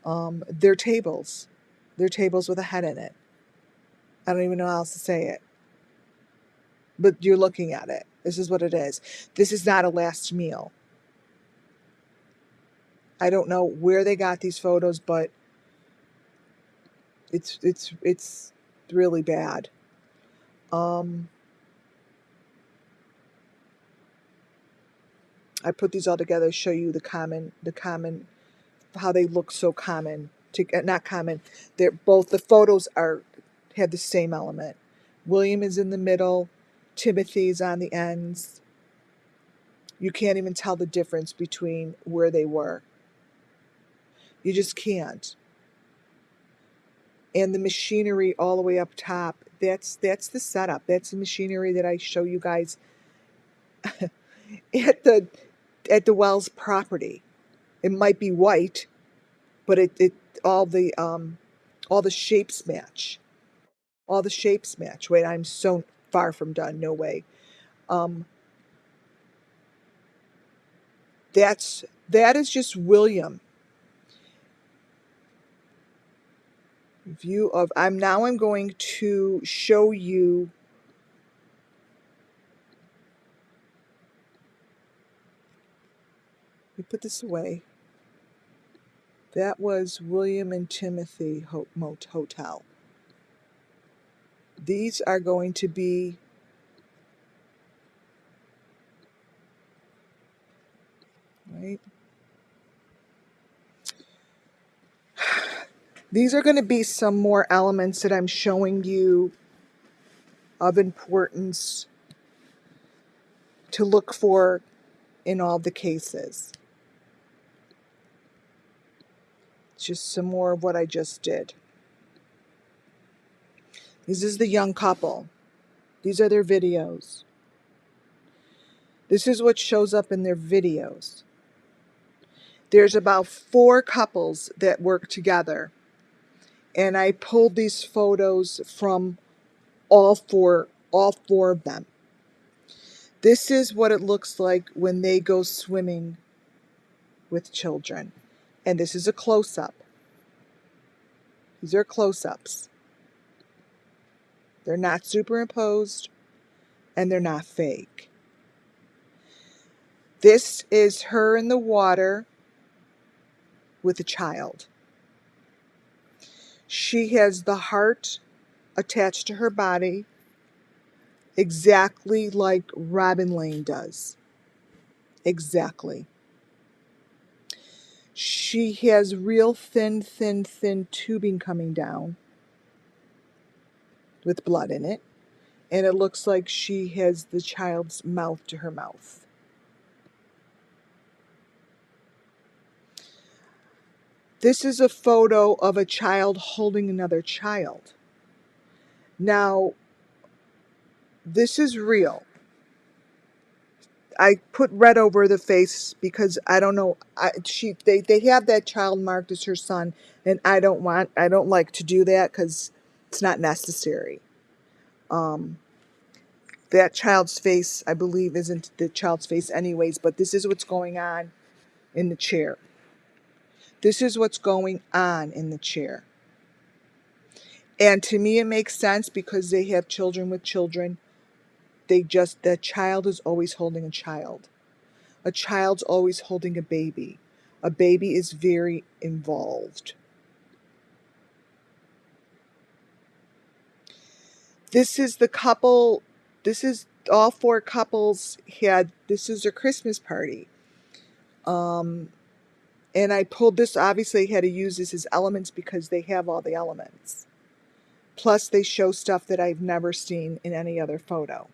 They're tables. They're tables with a head in it. I don't even know how else to say it. but you're looking at it. This is what it is. This is not a last meal. I don't know where they got these photos, but it's really bad. I put these all together to show you the common how they look so common to not common. They're both the photos are have the same element. William is in the middle, Timothy's on the ends. You can't even tell the difference between where they were. You just can't. And the machinery all the way up top, that's the setup. That's the machinery that I show you guys at the Wells property. It might be white, but it all the shapes match. All the shapes match. Wait, I'm so far from done. No way. Um, that is just William. View of I'm going to show you. Let me put this away. That was William and Timothy Hotel. These are going to be right. These are going to be some more elements that I'm showing you of importance to look for in all the cases. It's just some more of what I just did. This is the young couple. These are their videos. This is what shows up in their videos. There's about 4 couples that work together. And I pulled these photos from all four of them. This is what it looks like when they go swimming with children. And this is a close-up. These are close-ups. They're not superimposed and they're not fake. This is her in the water with a child. She has the heart attached to her body exactly like Robin Lane does. Exactly. She has real thin tubing coming down with blood in it. And it looks like she has the child's mouth to her mouth. This is a photo of a child holding another child. Now, this is real. I put red over the face because I don't know. They have that child marked as her son, and I don't like to do that because it's not necessary. That child's face, I believe, isn't the child's face anyways, but this is what's going on in the chair. This is what's going on in the chair. And to me, it makes sense because they have children with children. The child is always holding a child. A child's always holding a baby. A baby is very involved. This is the couple, this is all 4 couples this is their Christmas party. And I pulled this, obviously I had to use this as elements because they have all the elements. Plus they show stuff that I've never seen in any other photo.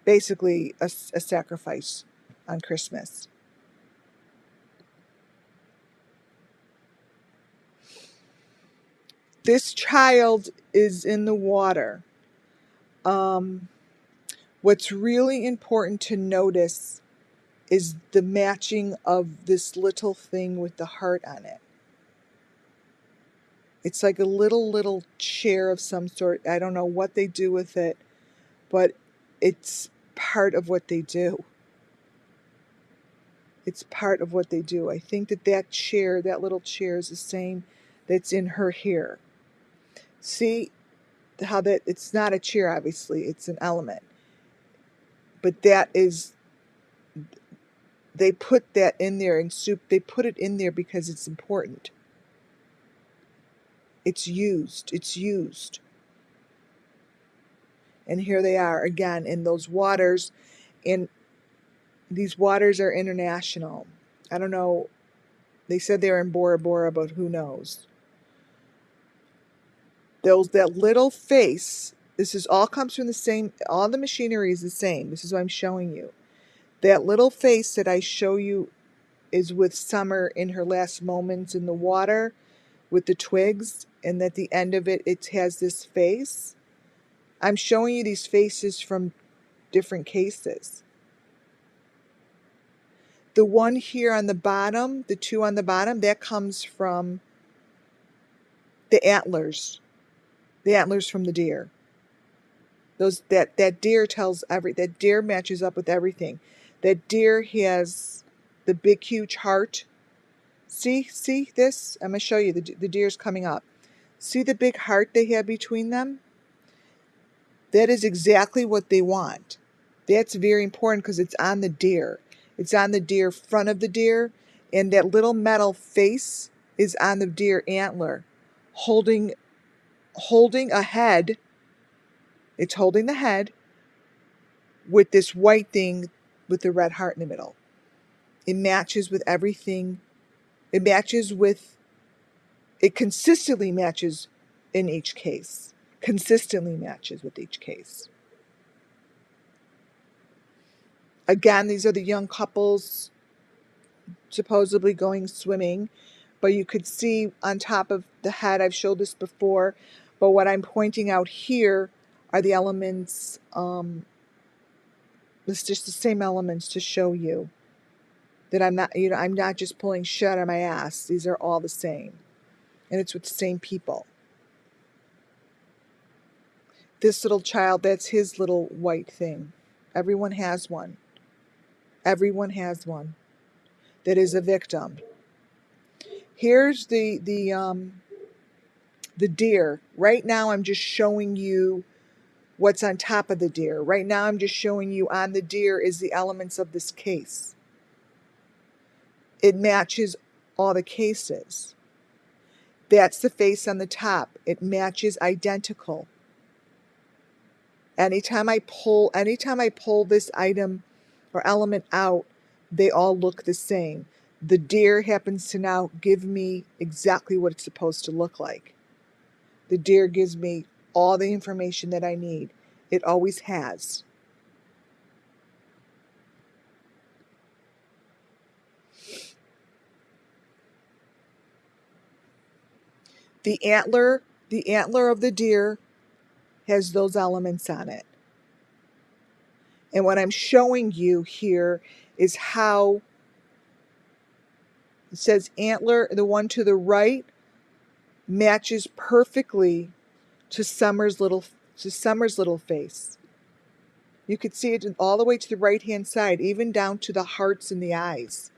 Basically a sacrifice on Christmas. This child is in the water. What's really important to notice is the matching of this little thing with the heart on it. It's like a little chair of some sort. I don't know what they do with it, but it's part of what they do. It's part of what they do. I think that chair, that little chair, is the same that's in her hair. See, how that it's not a cheer, obviously, it's an element. But that is, they put that in there in soup. They put it in there because it's important. It's used. It's used. And here they are again in those waters. And these waters are international. I don't know. They said they're in Bora Bora, but who knows? That little face, this is all comes from the same, all the machinery is the same. This is what I'm showing you. That little face that I show you is with Summer in her last moments in the water with the twigs, and at the end of it, it has this face. I'm showing you these faces from different cases. The one here on the bottom, the two on the bottom, that comes from the antlers from the deer. That deer that deer matches up with everything. That deer has the big huge heart. See this? I'm gonna show you the deer's coming up. See the big heart they have between them? That is exactly what they want. That's very important because it's on the deer. It's on the deer front of the deer, and that little metal face is on the deer antler, holding a head. It's holding the head with this white thing with the red heart in the middle. It matches with everything. It consistently matches in each case. Consistently matches with each case. Again, these are the young couples supposedly going swimming, but you could see on top of the head, I've showed this before, but what I'm pointing out here are the elements. It's just the same elements to show you that I'm not just pulling shit out of my ass. These are all the same, and it's with the same people. This little child, that's his little white thing. Everyone has one. Everyone has one that is a victim. Here's the deer. Right now I'm just showing you what's on top of the deer. Right now I'm just showing you on the deer is the elements of this case. It matches all the cases. That's the face on the top. It matches identical. Anytime I pull this item or element out, they all look the same. The deer happens to now give me exactly what it's supposed to look like. The deer gives me all the information that I need. It always has. The antler of the deer has those elements on it. And what I'm showing you here is how it says antler, the one to the right matches perfectly to Summer's little face. You could see it all the way to the right-hand side, even down to the hearts in the eyes.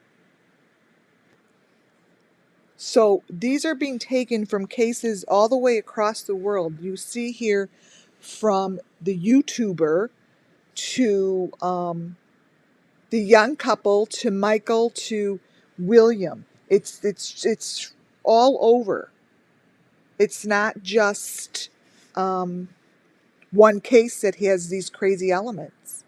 So these are being taken from cases all the way across the world. You see here from the YouTuber to the young couple to Michael to William. It's all over. It's not just one case that has these crazy elements.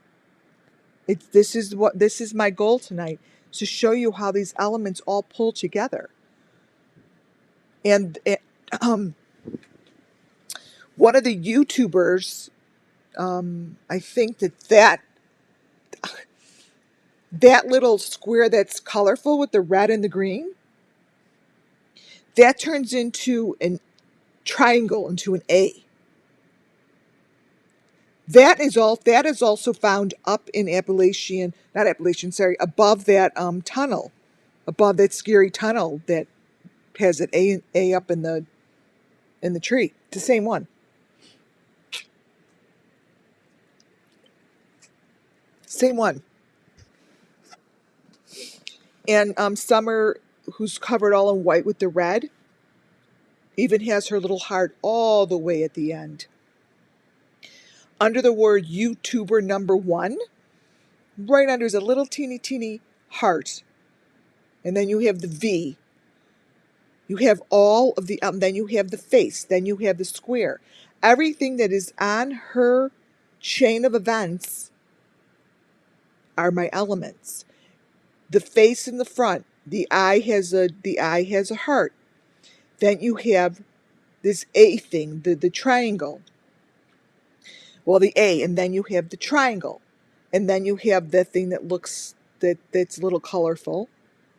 This is my goal tonight, to show you how these elements all pull together. And one of the YouTubers, I think that little square that's colorful with the red and the green, that turns into a triangle, into an A. That is also found up in above that tunnel, above that scary tunnel that has an A up in the tree. It's the same one. Same one. And Summer, who's covered all in white with the red, even has her little heart all the way at the end. under the word YouTuber #1, right under is a little teeny heart. And then you have the V. You have all of the, then you have the face, then you have the square. Everything that is on her chain of events are my elements. The face in the front, the eye has a heart. Then you have this A thing, the triangle. Well, the A, and then you have the triangle. And then you have the thing that looks, that's a little colorful,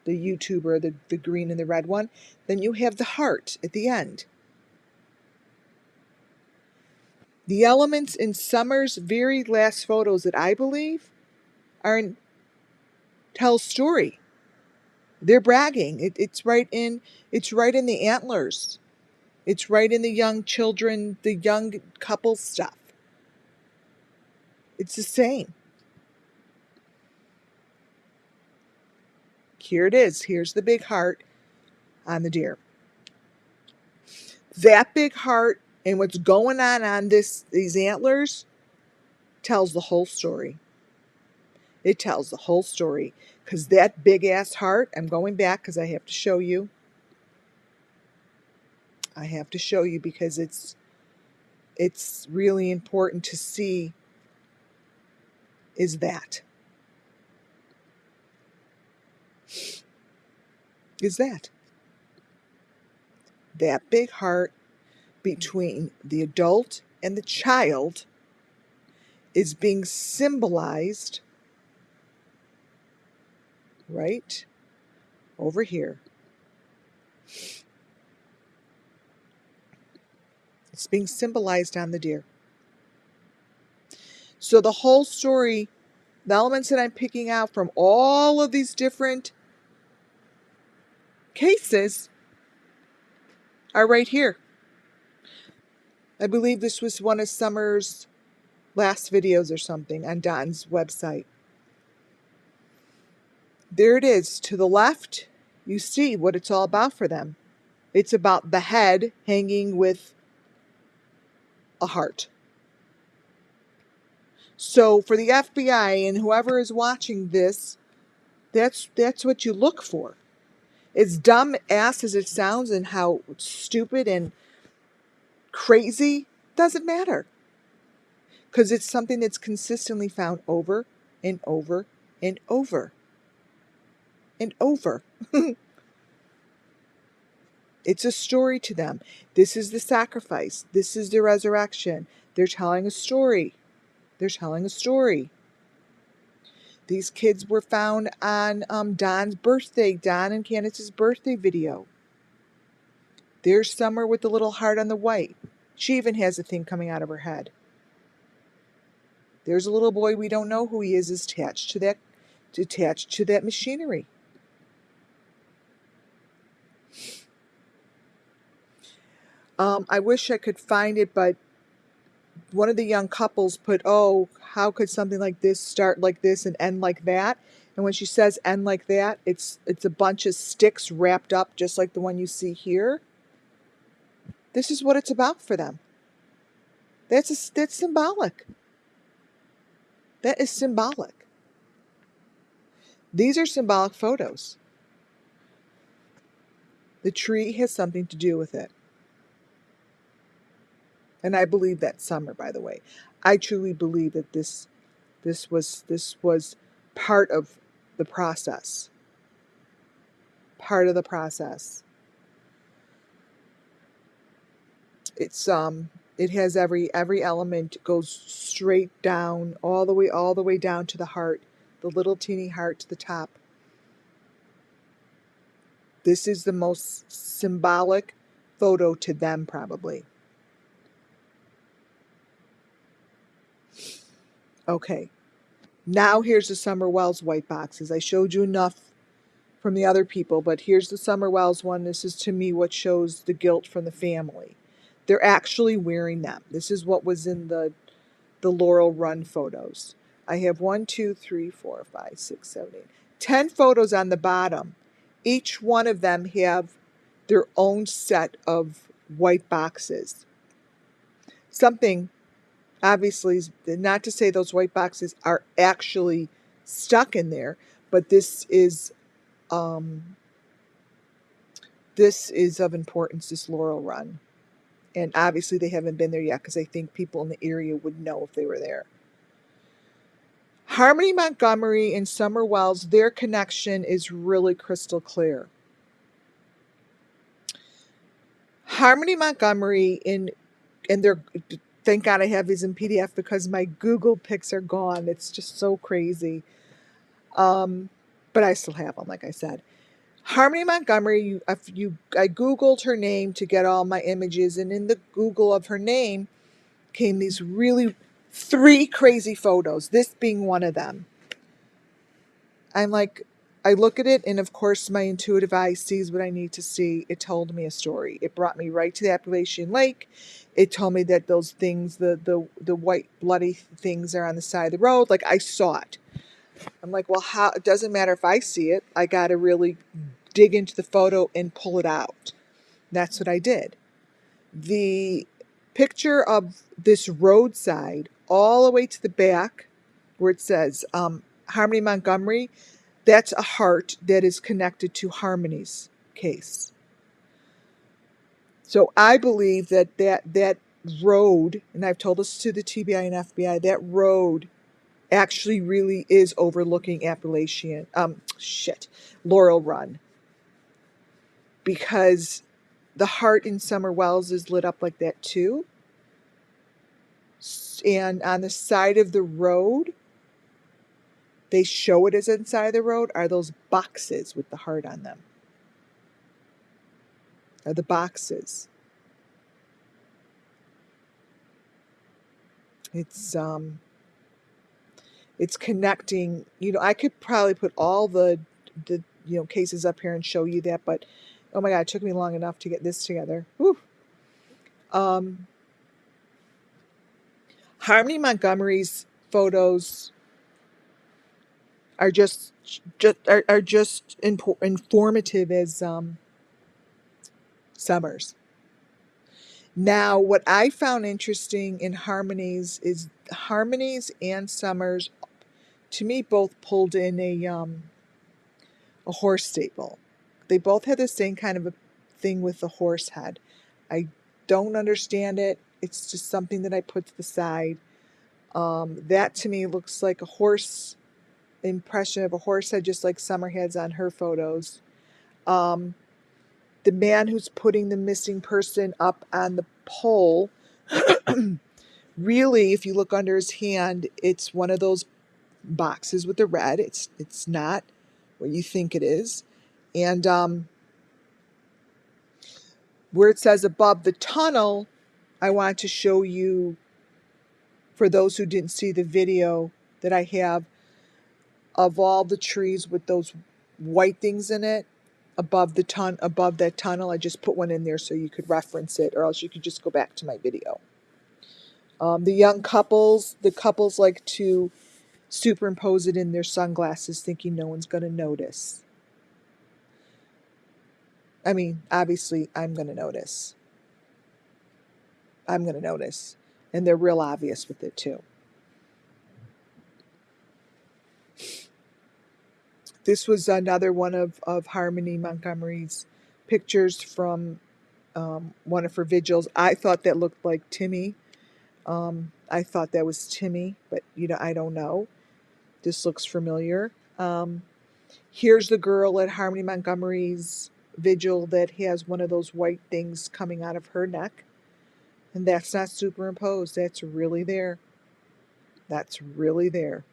the YouTuber, the green and the red one. Then you have the heart at the end. The elements in Summer's very last photos that I believe tell story. They're bragging. It's right in the antlers. It's right in the young children, the young couple stuff. It's the same. Here it is. Here's the big heart on the deer. That big heart and what's going on these antlers tells the whole story. It tells the whole story because that big ass heart, I'm going back because I have to show you. I have to show you because it's really important to see is that big heart between the adult and the child is being symbolized right over here. It's being symbolized on the deer. So the whole story, the elements that I'm picking out from all of these different cases are right here. I believe this was one of Summer's last videos or something on Don's website. There it is. To the left, you see what it's all about for them. It's about the head hanging with a heart. So for the FBI and whoever is watching this, that's what you look for. As dumb ass as it sounds and how stupid and crazy, doesn't matter. Because it's something that's consistently found over and over and over and over. It's a story to them. This is the sacrifice. This is the resurrection. They're telling a story. They're telling a story. These kids were found on Don's birthday, Don and Candace's birthday video. There's Summer with the little heart on the white. She even has a thing coming out of her head. There's a little boy, we don't know who he is attached to that machinery. I wish I could find it, but one of the young couples put, oh, how could something like this start like this and end like that? And when she says end like that, it's a bunch of sticks wrapped up just like the one you see here. This is what it's about for them. That's symbolic. That is symbolic. These are symbolic photos. The tree has something to do with it. And I believe that Summer, by the way. I truly believe that this was part of the process. Part of the process. It has every element goes straight down all the way down to the heart, the little teeny heart to the top. This is the most symbolic photo to them, probably. Okay, now here's the Summer Wells white boxes. I showed you enough from the other people, but here's the Summer Wells one. This is, to me, what shows the guilt from the family. They're actually wearing them. This is what was in the Laurel Run photos. I have 1, 2, 3, 4, 5, 6, 7, 8, 10 photos on the bottom. Each one of them have their own set of white boxes. Something Obviously, not to say those white boxes are actually stuck in there, but this is of importance, this Laurel Run. And obviously they haven't been there yet because I think people in the area would know if they were there. Harmony Montgomery and Summer Wells, their connection is really crystal clear. Harmony Montgomery and they're, thank God I have these in PDF because my Google pics are gone. It's just so crazy. But I still have them, like I said. Harmony Montgomery, I Googled her name to get all my images, and in the Google of her name came these really 3 crazy photos, this being one of them. I'm like, I look at it, and of course my intuitive eye sees what I need to see. It told me a story. It brought me right to the Appalachian Lake. It told me that those things, the white bloody things are on the side of the road. Like, I saw it. I'm like, well, how? It doesn't matter if I see it. I got to really dig into the photo and pull it out. That's what I did. The picture of this roadside all the way to the back where it says Harmony Montgomery, that's a heart that is connected to Harmony's case. So I believe that road, and I've told this to the TBI and FBI, that road actually really is overlooking Laurel Run, because the heart in Summer Wells is lit up like that too. And on the side of the road, they show it as inside the road, are those boxes with the heart on them. Are the boxes. It's connecting. I could probably put all the cases up here and show you that, but oh my God, it took me long enough to get this together. Whew. Harmony Montgomery's photos are just informative as Summer's. Now, what I found interesting in Harmony's is Harmony's and Summer's, to me, both pulled in a horse stable. They both had the same kind of a thing with the horse head. I don't understand it. It's just something that I put to the side. That to me looks like a horse impression of a horse head, just like Summer has on her photos. The man who's putting the missing person up on the pole, really, if you look under his hand, it's one of those boxes with the red. It's not what you think it is. And where it says above the tunnel, I want to show you, for those who didn't see the video that I have of all the trees with those white things in it, above that tunnel. I just put one in there so you could reference it, or else you could just go back to my video. The couples like to superimpose it in their sunglasses, thinking no one's going to notice. I mean, obviously, I'm going to notice. And they're real obvious with it too. This was another one of Harmony Montgomery's pictures from one of her vigils. I thought that looked like Timmy. I thought that was Timmy, but I don't know. This looks familiar. Here's the girl at Harmony Montgomery's vigil that has one of those white things coming out of her neck. And that's not superimposed. That's really there. That's really there.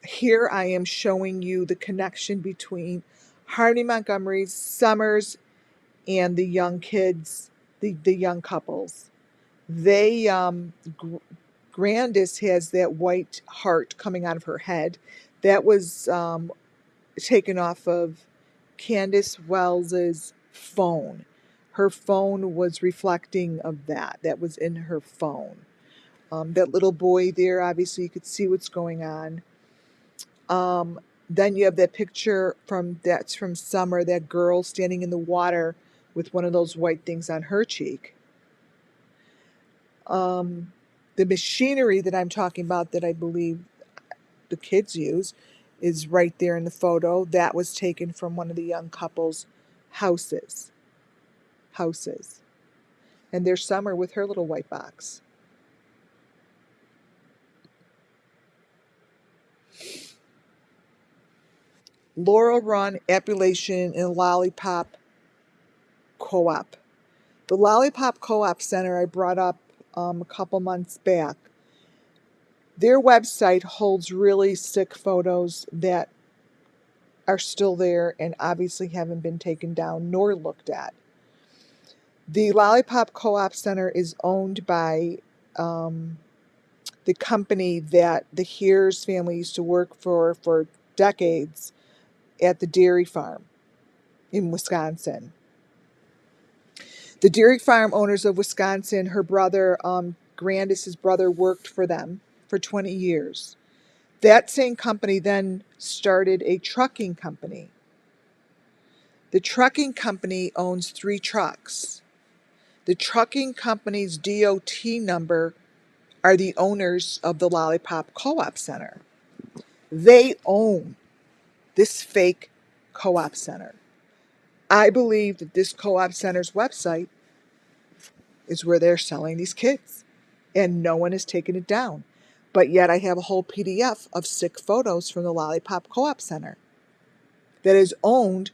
Here I am showing you the connection between Harmony Montgomery, Summers, and the young kids, the young couples. They, Grandis has that white heart coming out of her head. That was taken off of Candace Wells's phone. Her phone was reflecting of that. That was in her phone. That little boy there, obviously you could see what's going on. Then you have that picture from Summer, that girl standing in the water with one of those white things on her cheek. The machinery that I'm talking about that I believe the kids use is right there in the photo. That was taken from one of the young couple's houses. And there's Summer with her little white box. Laurel Run, Appalachian, and Lollipop Co-op. The Lollipop Co-op Center I brought up a couple months back. Their website holds really sick photos that are still there and obviously haven't been taken down nor looked at. The Lollipop Co-op Center is owned by the company that the Hears family used to work for decades at the dairy farm in Wisconsin. The dairy farm owners of Wisconsin, her brother, Grandis's brother, worked for them for 20 years. That same company then started a trucking company. The trucking company owns 3 trucks. The trucking company's DOT number are the owners of the Lollipop Co-op Center. They own this fake co-op center. I believe that this co-op center's website is where they're selling these kids, and no one has taken it down. But yet I have a whole PDF of sick photos from the Lollipop Co-op Center that is owned.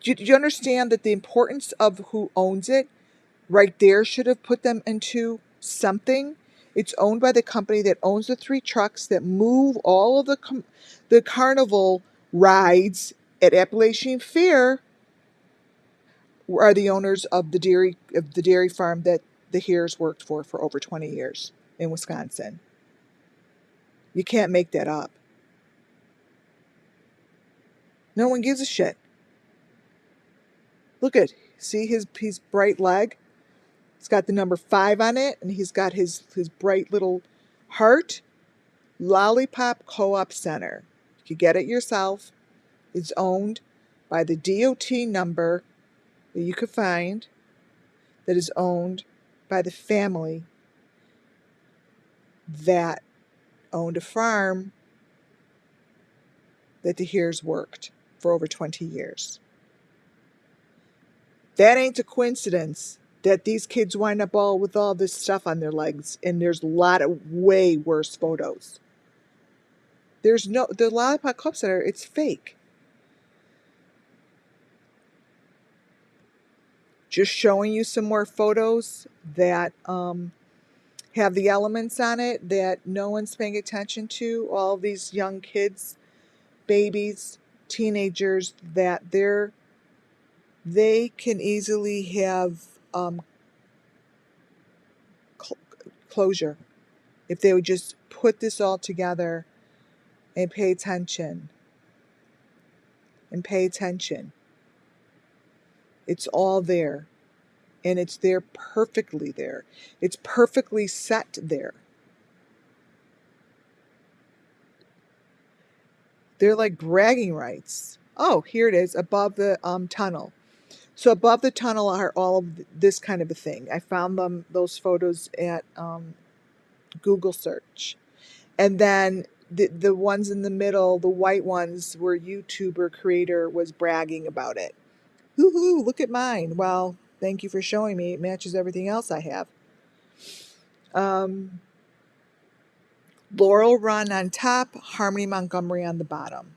Do you understand that the importance of who owns it right there should have put them into something? It's owned by the company that owns the 3 trucks that move all of the carnival rides at Appalachian Fair. Are the owners of the dairy farm that the Hears worked for over 20 years in Wisconsin. You can't make that up. No one gives a shit. Look at, see his bright leg? It's got the number 5 on it, and he's got his bright little heart. Lollipop Co-op Center. You can get it yourself. It's owned by the DOT number that you could find that is owned by the family that owned a farm that the Hears worked for over 20 years. That ain't a coincidence that these kids wind up all with all this stuff on their legs, and there's a lot of way worse photos. The Lollipop Co-op Center, it's fake. Just showing you some more photos that have the elements on it that no one's paying attention to. All these young kids, babies, teenagers, that they can easily have closure if they would just put this all together and pay attention. It's all there, and it's there perfectly there. It's perfectly set there. They're like bragging rights. Oh, here it is, above the tunnel. So above the tunnel are all of this kind of a thing. I found those photos at Google search. And then the ones in the middle, the white ones, where YouTuber creator was bragging about it. Hoo-hoo, look at mine. Well, thank you for showing me. It matches everything else I have. Laurel Run on top, Harmony Montgomery on the bottom.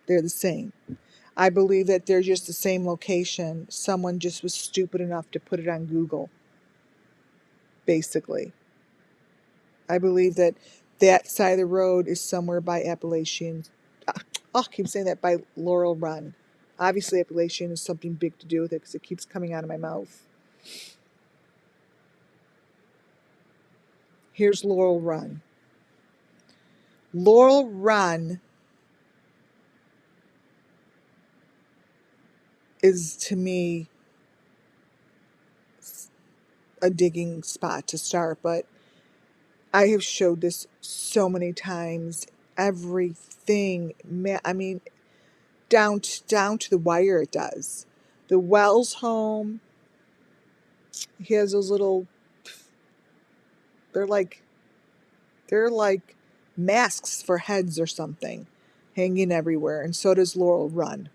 They're the same. I believe that they're just the same location. Someone just was stupid enough to put it on Google, basically. I believe that side of the road is somewhere by Appalachian. I keep saying that, by Laurel Run. Obviously, Appalachian has something big to do with it because it keeps coming out of my mouth. Here's Laurel Run. Laurel Run is, to me, a digging spot to start, but I have showed this so many times. Everything, I mean, down to the wire it does. The Wells home, he has those little, they're like they're like masks for heads or something hanging everywhere. And so does Laurel Run.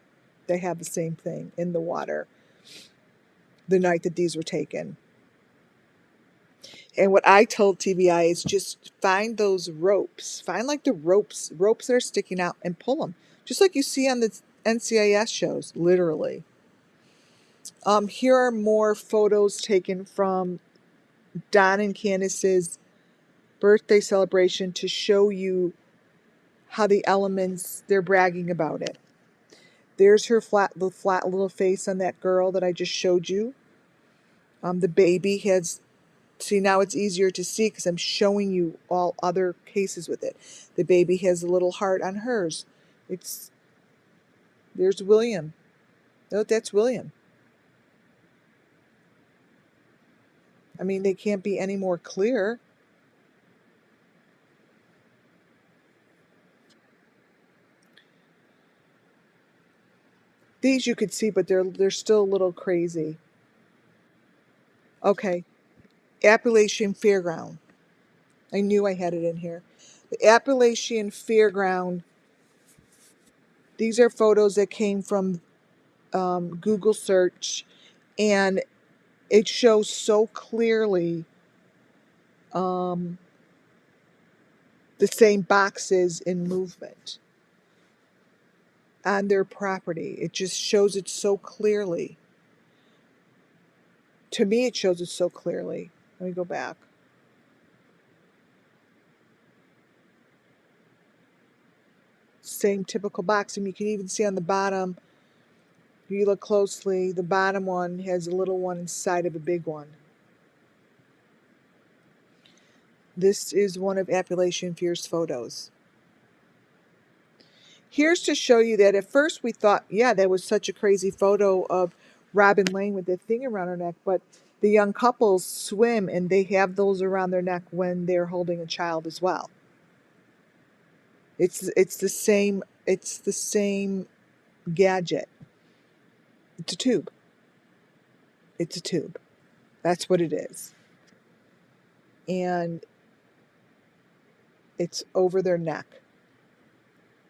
They have the same thing in the water the night that these were taken. And what I told TBI is just find those ropes. Find like the ropes that are sticking out and pull them. Just like you see on the NCIS shows, literally. Here are more photos taken from Don and Candace's birthday celebration to show you how the elements, they're bragging about it. There's her the flat little face on that girl that I just showed you. The baby has, see, now it's easier to see because I'm showing you all other cases with it. The baby has a little heart on hers. There's William. No, that's William. I mean, they can't be any more clear. These you could see, but they're still a little crazy. Okay, Appalachian Fairground. I knew I had it in here. The Appalachian Fairground. These are photos that came from Google search, and it shows so clearly the same boxes in movement on their property. It just shows it so clearly. To me, it shows it so clearly. Let me go back. Same typical box, and you can even see on the bottom, if you look closely, the bottom one has a little one inside of a big one. This is one of Appalachian Fierce photos. Here's to show you that at first we thought, yeah, that was such a crazy photo of Robin Lane with that thing around her neck, but the young couples swim and they have those around their neck when they're holding a child as well. It's the same gadget. It's a tube. It's a tube. That's what it is. And it's over their neck.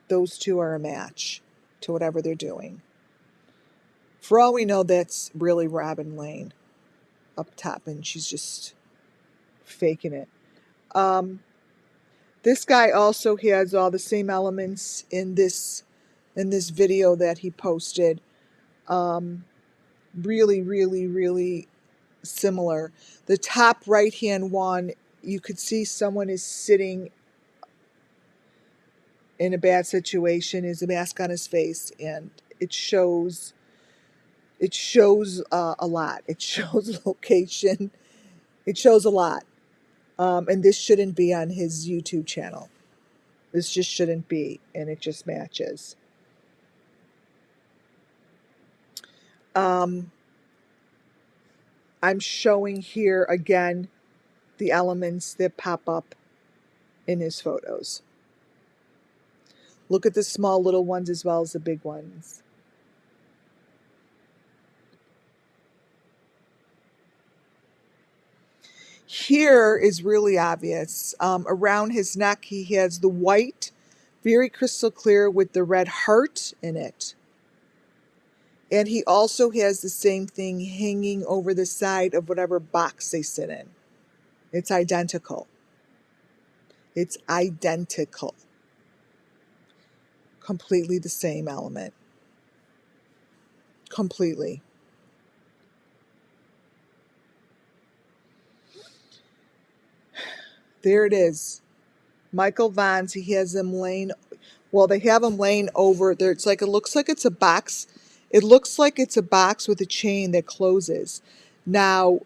Those two are a match to whatever they're doing. For all we know, that's really Robin Lane up top, and she's just faking it. This guy also has all the same elements in this video that he posted. Really, really, really similar. The top right hand one, you could see someone is sitting in a bad situation, is a mask on his face, and it shows a lot. It shows location. It shows a lot. And this shouldn't be on his YouTube channel. This just shouldn't be, and it just matches. I'm showing here again the elements that pop up in his photos. Look at the small little ones as well as the big ones. Here is really obvious. Around his neck, he has the white, very crystal clear with the red heart in it. And he also has the same thing hanging over the side of whatever box they sit in. It's identical. It's identical. Completely the same element. Completely. There it is. Michael Vons, he has them laying, well, they have them laying over there. It's like, it looks like it's a box. It looks like it's a box with a chain that closes. Now,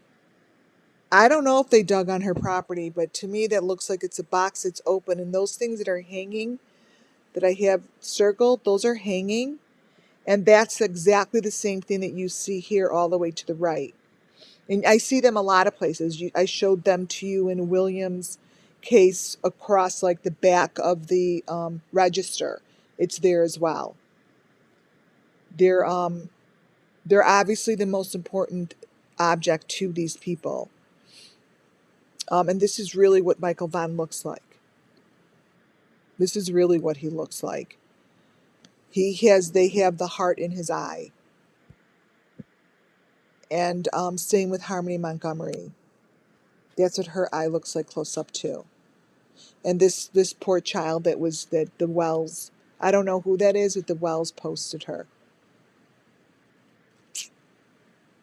I don't know if they dug on her property, but to me that looks like it's a box that's open, and those things that are hanging that I have circled, those are hanging, and that's exactly the same thing that you see here all the way to the right. And I see them a lot of places. I showed them to you in William's case across like the back of the register. It's there as well. They're They're obviously the most important object to these people. And this is really what Michael Vaughn looks like. This is really what he looks like. They have the heart in his eye. And same with Harmony Montgomery. That's what her eye looks like close up too. And this poor child that the Wells, I don't know who that is, but the Wells posted her.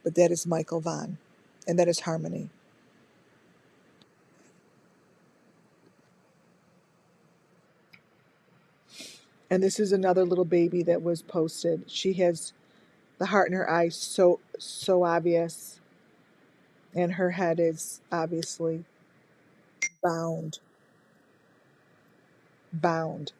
But that is Michael Vaughn. And that is Harmony. And this is another little baby that was posted. She has the heart in her eye so obvious. And her head is obviously bound. Bound.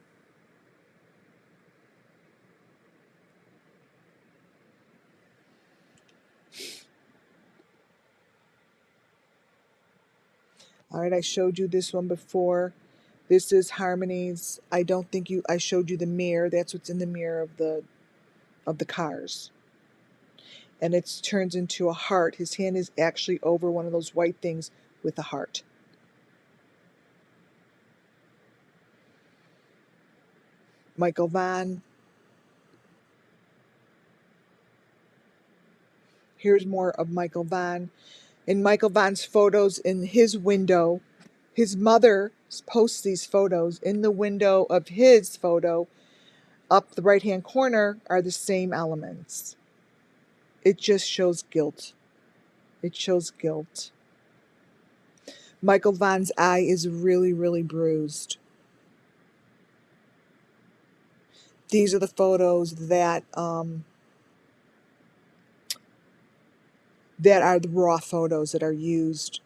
All right, I showed you this one before. This is Harmony's. I showed you the mirror. That's what's in the mirror of the cars. And it turns into a heart. His hand is actually over one of those white things with a heart. Michael Vaughn. Here's more of Michael Vaughn. In Michael Vaughn's photos in his window, his mother posts these photos. In the window of his photo, up the right-hand corner, are the same elements. It just shows guilt. It shows guilt. Michael Vaughn's eye is really, really bruised. These are the photos that are the raw photos that are used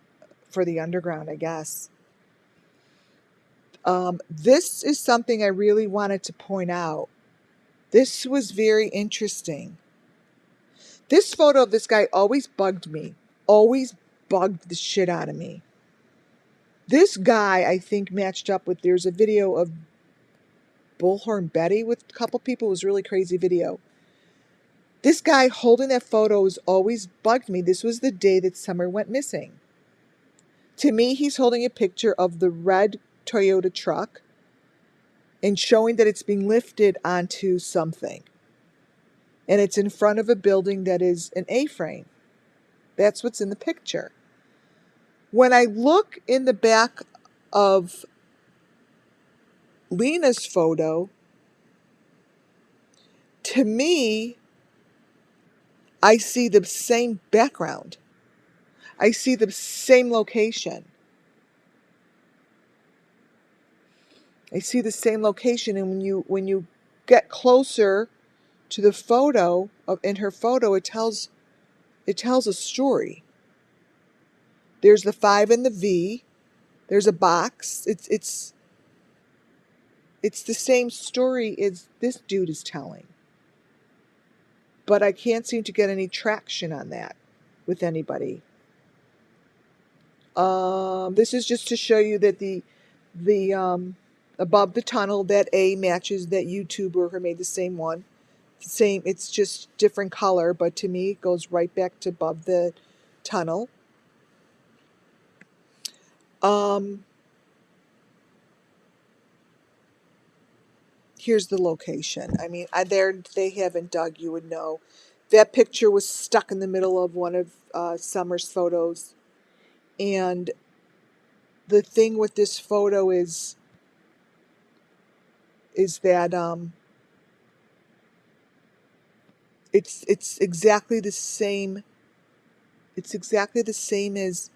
for the underground, I guess. This is something I really wanted to point out. This was very interesting. This photo of this guy always bugged me. Always bugged the shit out of me. This guy, I think, matched up with, there's a video of Bullhorn Betty with a couple people. It was a really crazy video. This guy holding that photo has always bugged me. This was the day that Summer went missing. To me, he's holding a picture of the red Toyota truck and showing that it's being lifted onto something. And it's in front of a building that is an A-frame. That's what's in the picture. When I look in the back of Lena's photo, to me, I see the same background. I see the same location. I see the same location, and when you get closer to the photo in her photo, it tells a story. There's the 5 and the V. There's a box. It's the same story as this dude is telling. But I can't seem to get any traction on that with anybody. This is just to show you that the above the tunnel, that A matches that YouTuber who made the same one. Same, it's just different color, but to me it goes right back to above the tunnel. Here's the location. I mean, they haven't dug, you would know. That picture was stuck in the middle of one of Summer's photos. And the thing with this photo is that it's exactly the same. It's exactly the same as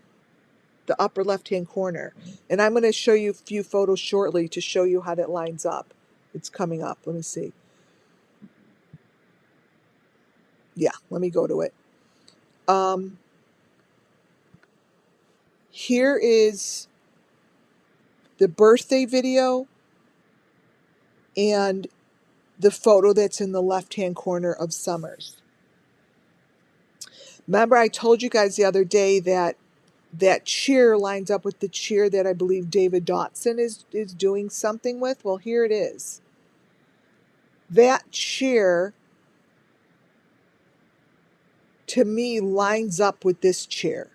the upper left-hand corner. And I'm going to show you a few photos shortly to show you how that lines up. It's coming up. Let me see. Yeah, let me go to it. Here is the birthday video and the photo that's in the left-hand corner of Summers. Remember, I told you guys the other day that cheer lines up with the cheer that I believe David Dotson is doing something with. Well, here it is. That cheer to me lines up with this chair.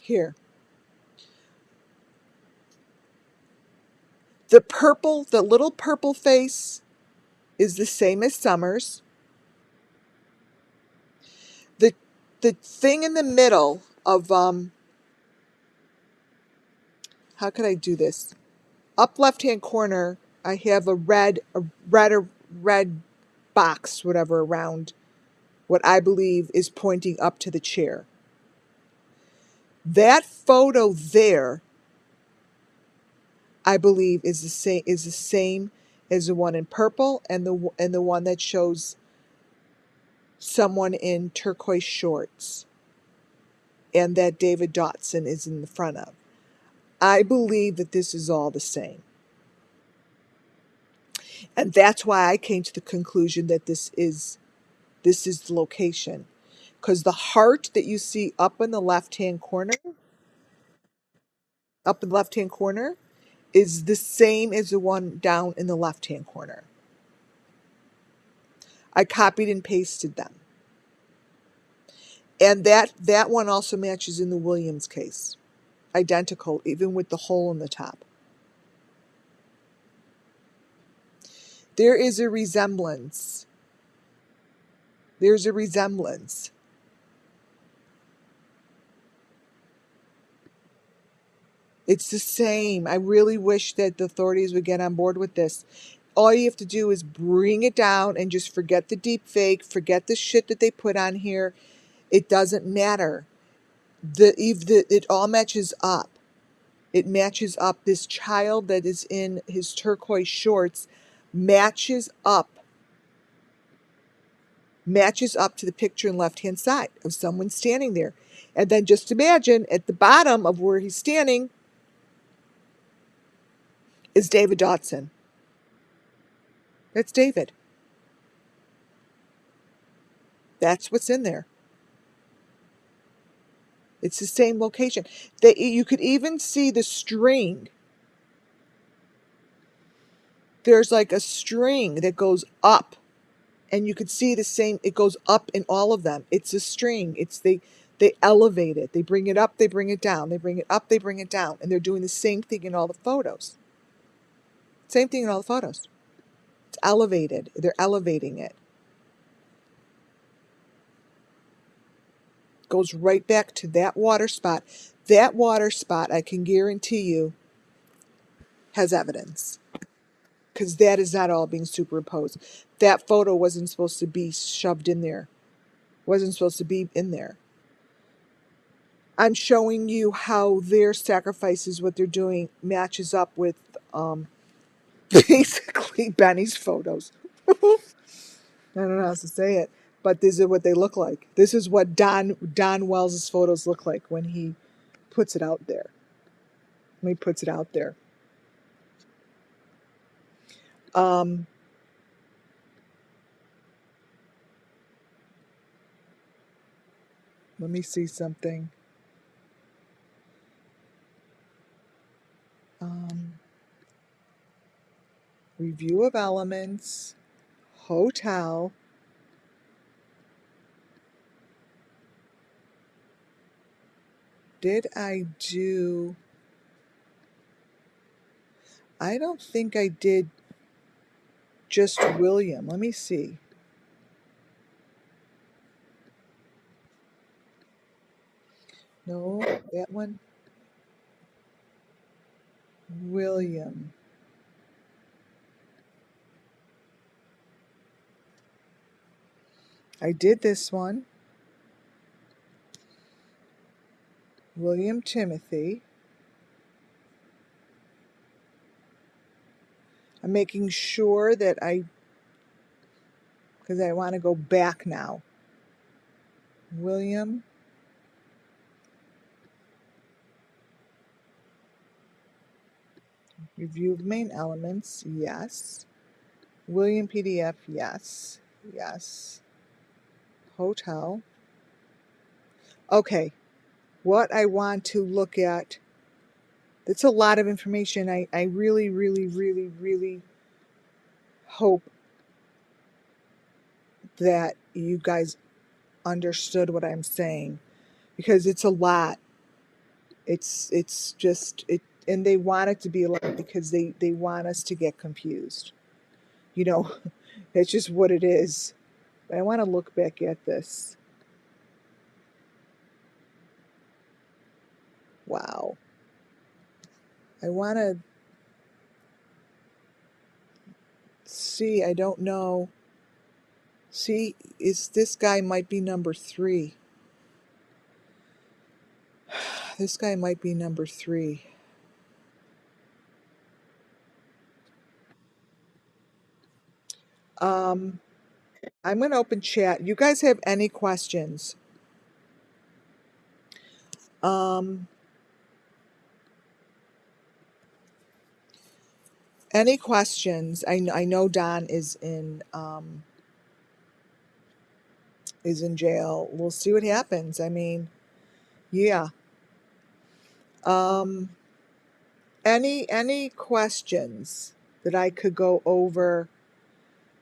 Here. The purple, the little purple face is the same as Summer's. The the thing in the middle of how could I do this? Up left hand corner, I have a red box, whatever, around what I believe is pointing up to the chair. That photo there, I believe, is the same as the one in purple and the one that shows someone in turquoise shorts and that David Dotson is in the front of. I believe that this is all the same. And that's why I came to the conclusion that this is the location. Because the heart that you see up in the left-hand corner, is the same as the one down in the left-hand corner. I copied and pasted them. And that one also matches in the Williams case. Identical, even with the hole in the top. There is a resemblance. There's a resemblance. It's the same. I really wish that the authorities would get on board with this. All you have to do is bring it down and just forget the deep fake, forget the shit that they put on here. It doesn't matter. It all matches up. It matches up. This child that is in his turquoise shorts matches up to the picture on the left-hand side of someone standing there. And then just imagine at the bottom of where he's standing is David Dotson. That's David. That's what's in there. It's the same location. You could even see the string. There's like a string that goes up, and you could see the same. It goes up in all of them. It's a string. They elevate it. They bring it up. They bring it down. They bring it up. They bring it down. And they're doing the same thing in all the photos. Same thing in all the photos. It's elevated. They're elevating it. Goes right back to that water spot. That water spot, I can guarantee you, has evidence. Because that is not all being superimposed. That photo wasn't supposed to be shoved in there. Wasn't supposed to be in there. I'm showing you how their sacrifices, what they're doing, matches up with basically Benny's photos. I don't know how else to say it, but this is what they look like. This is what Don Wells' photos look like when he puts it out there. Let me see something. Review of elements, hotel. Did I do... I don't think I did just William. Let me see. No, that one. William. I did this one. William Timothy. I'm making sure that because I want to go back now. William. Review of main elements, yes. William PDF, yes. Yes. Hotel. Okay. What I want to look at, that's a lot of information. I really, really, really, really hope that you guys understood what I'm saying, because it's a lot. It's just it, and they want it to be a lot because they want us to get confused. You know, it's just what it is. But I want to look back at this. Wow. I want to see. I don't know. See, is this guy might be number 3. This guy might be number 3. Um, I'm going to open chat. You guys have any questions? Um, any questions? I know Don is in jail. We'll see what happens. I mean, yeah. Um, any questions that I could go over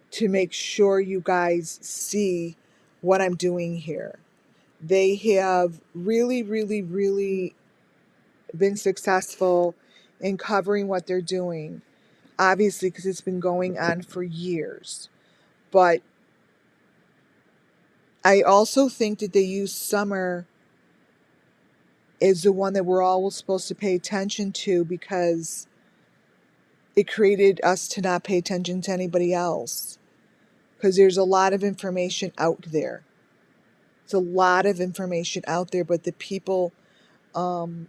to make sure you guys see what I'm doing here? They have really, really, really been successful in covering what they're doing. Obviously, because it's been going on for years. But I also think that they use summer as the one that we're all supposed to pay attention to, because it created us to not pay attention to anybody else. Because there's a lot of information out there. It's a lot of information out there, but the people, um,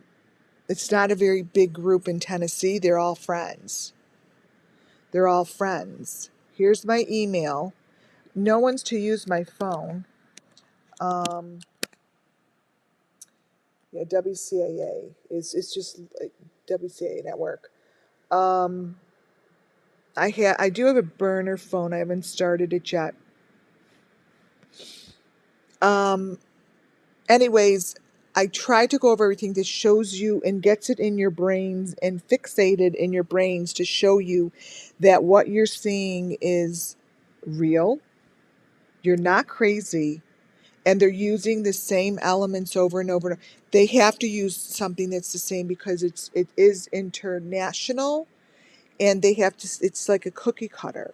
it's not a very big group in Tennessee. They're all friends. They're all friends. Here's my email. No one's to use my phone. Um, yeah, WCAA is it's just like WCAA network. Um, I do have a burner phone. I haven't started it yet. Um, anyways, I try to go over everything that shows you and gets it in your brains and fixated in your brains to show you that what you're seeing is real. You're not crazy, and they're using the same elements over and over. They have to use something that's the same because it is international, and they have to. It's like a cookie cutter.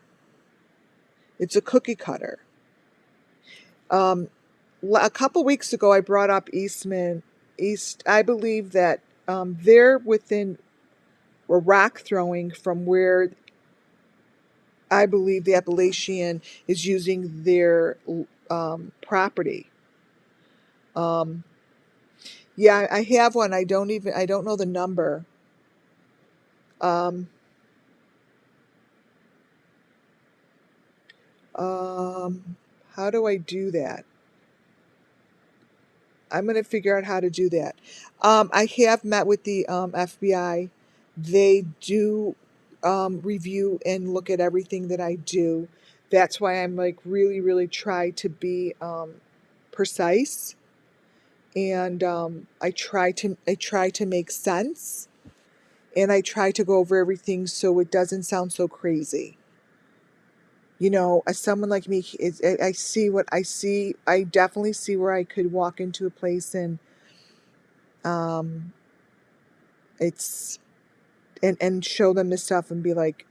It's a cookie cutter. Um, a couple weeks ago, I brought up Eastman. East. I believe that they're within a rock throwing from where I believe the Appalachian is using their property. Um, yeah, I have one. I don't know the number. Um, um, how do I do that? I'm going to figure out how to do that. I have met with the FBI. They do review and look at everything that I do. That's why I'm like really, really try to be precise, and I try to make sense, and I try to go over everything so it doesn't sound so crazy. You know, as someone like me, I see what I see. I definitely see where I could walk into a place and um, it's and show them this stuff and be like,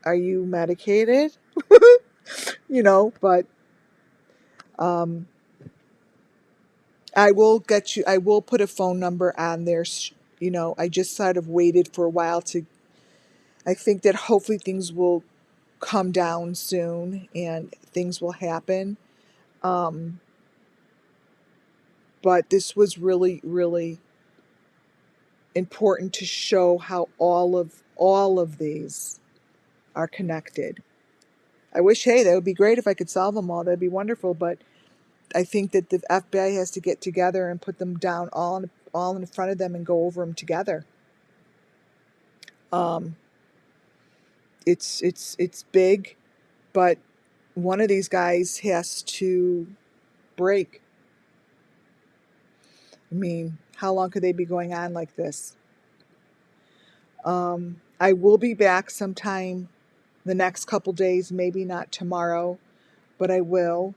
"Are you medicated?" You know. But um, I will get you. I will put a phone number on there. You know, I just sort of waited for a while to. I think that hopefully things will come down soon and things will happen. Um, but this was really, really important to show how all of these are connected. I wish, hey, that would be great if I could solve them all. That'd be wonderful. But I think that the FBI has to get together and put them down all in front of them and go over them together. Um, it's big, but one of these guys has to break. I mean, how long could they be going on like this? I will be back sometime the next couple days, maybe not tomorrow, but I will.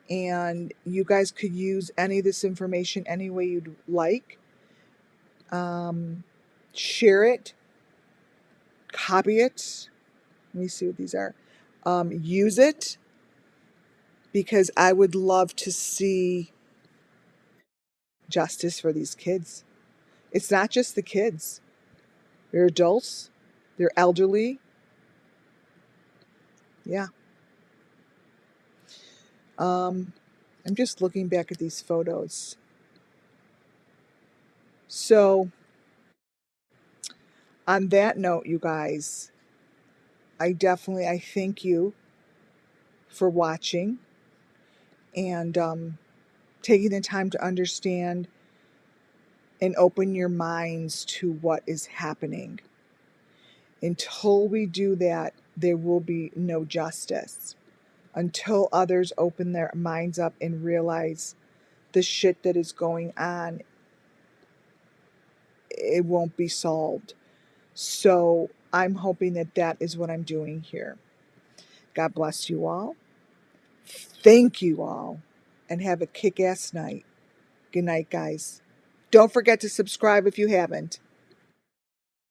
And you guys could use any of this information any way you'd like. Share it, copy it. Let me see what these are. Use it, because I would love to see justice for these kids. It's not just the kids, they're adults, they're elderly. Yeah. I'm just looking back at these photos. So, on that note, you guys, I thank you for watching and taking the time to understand and open your minds to what is happening. Until we do that, there will be no justice. Until others open their minds up and realize the shit that is going on, it won't be solved. So I'm hoping that that is what I'm doing here. God bless you all. Thank you all. And have a kick-ass night. Good night, guys. Don't forget to subscribe if you haven't.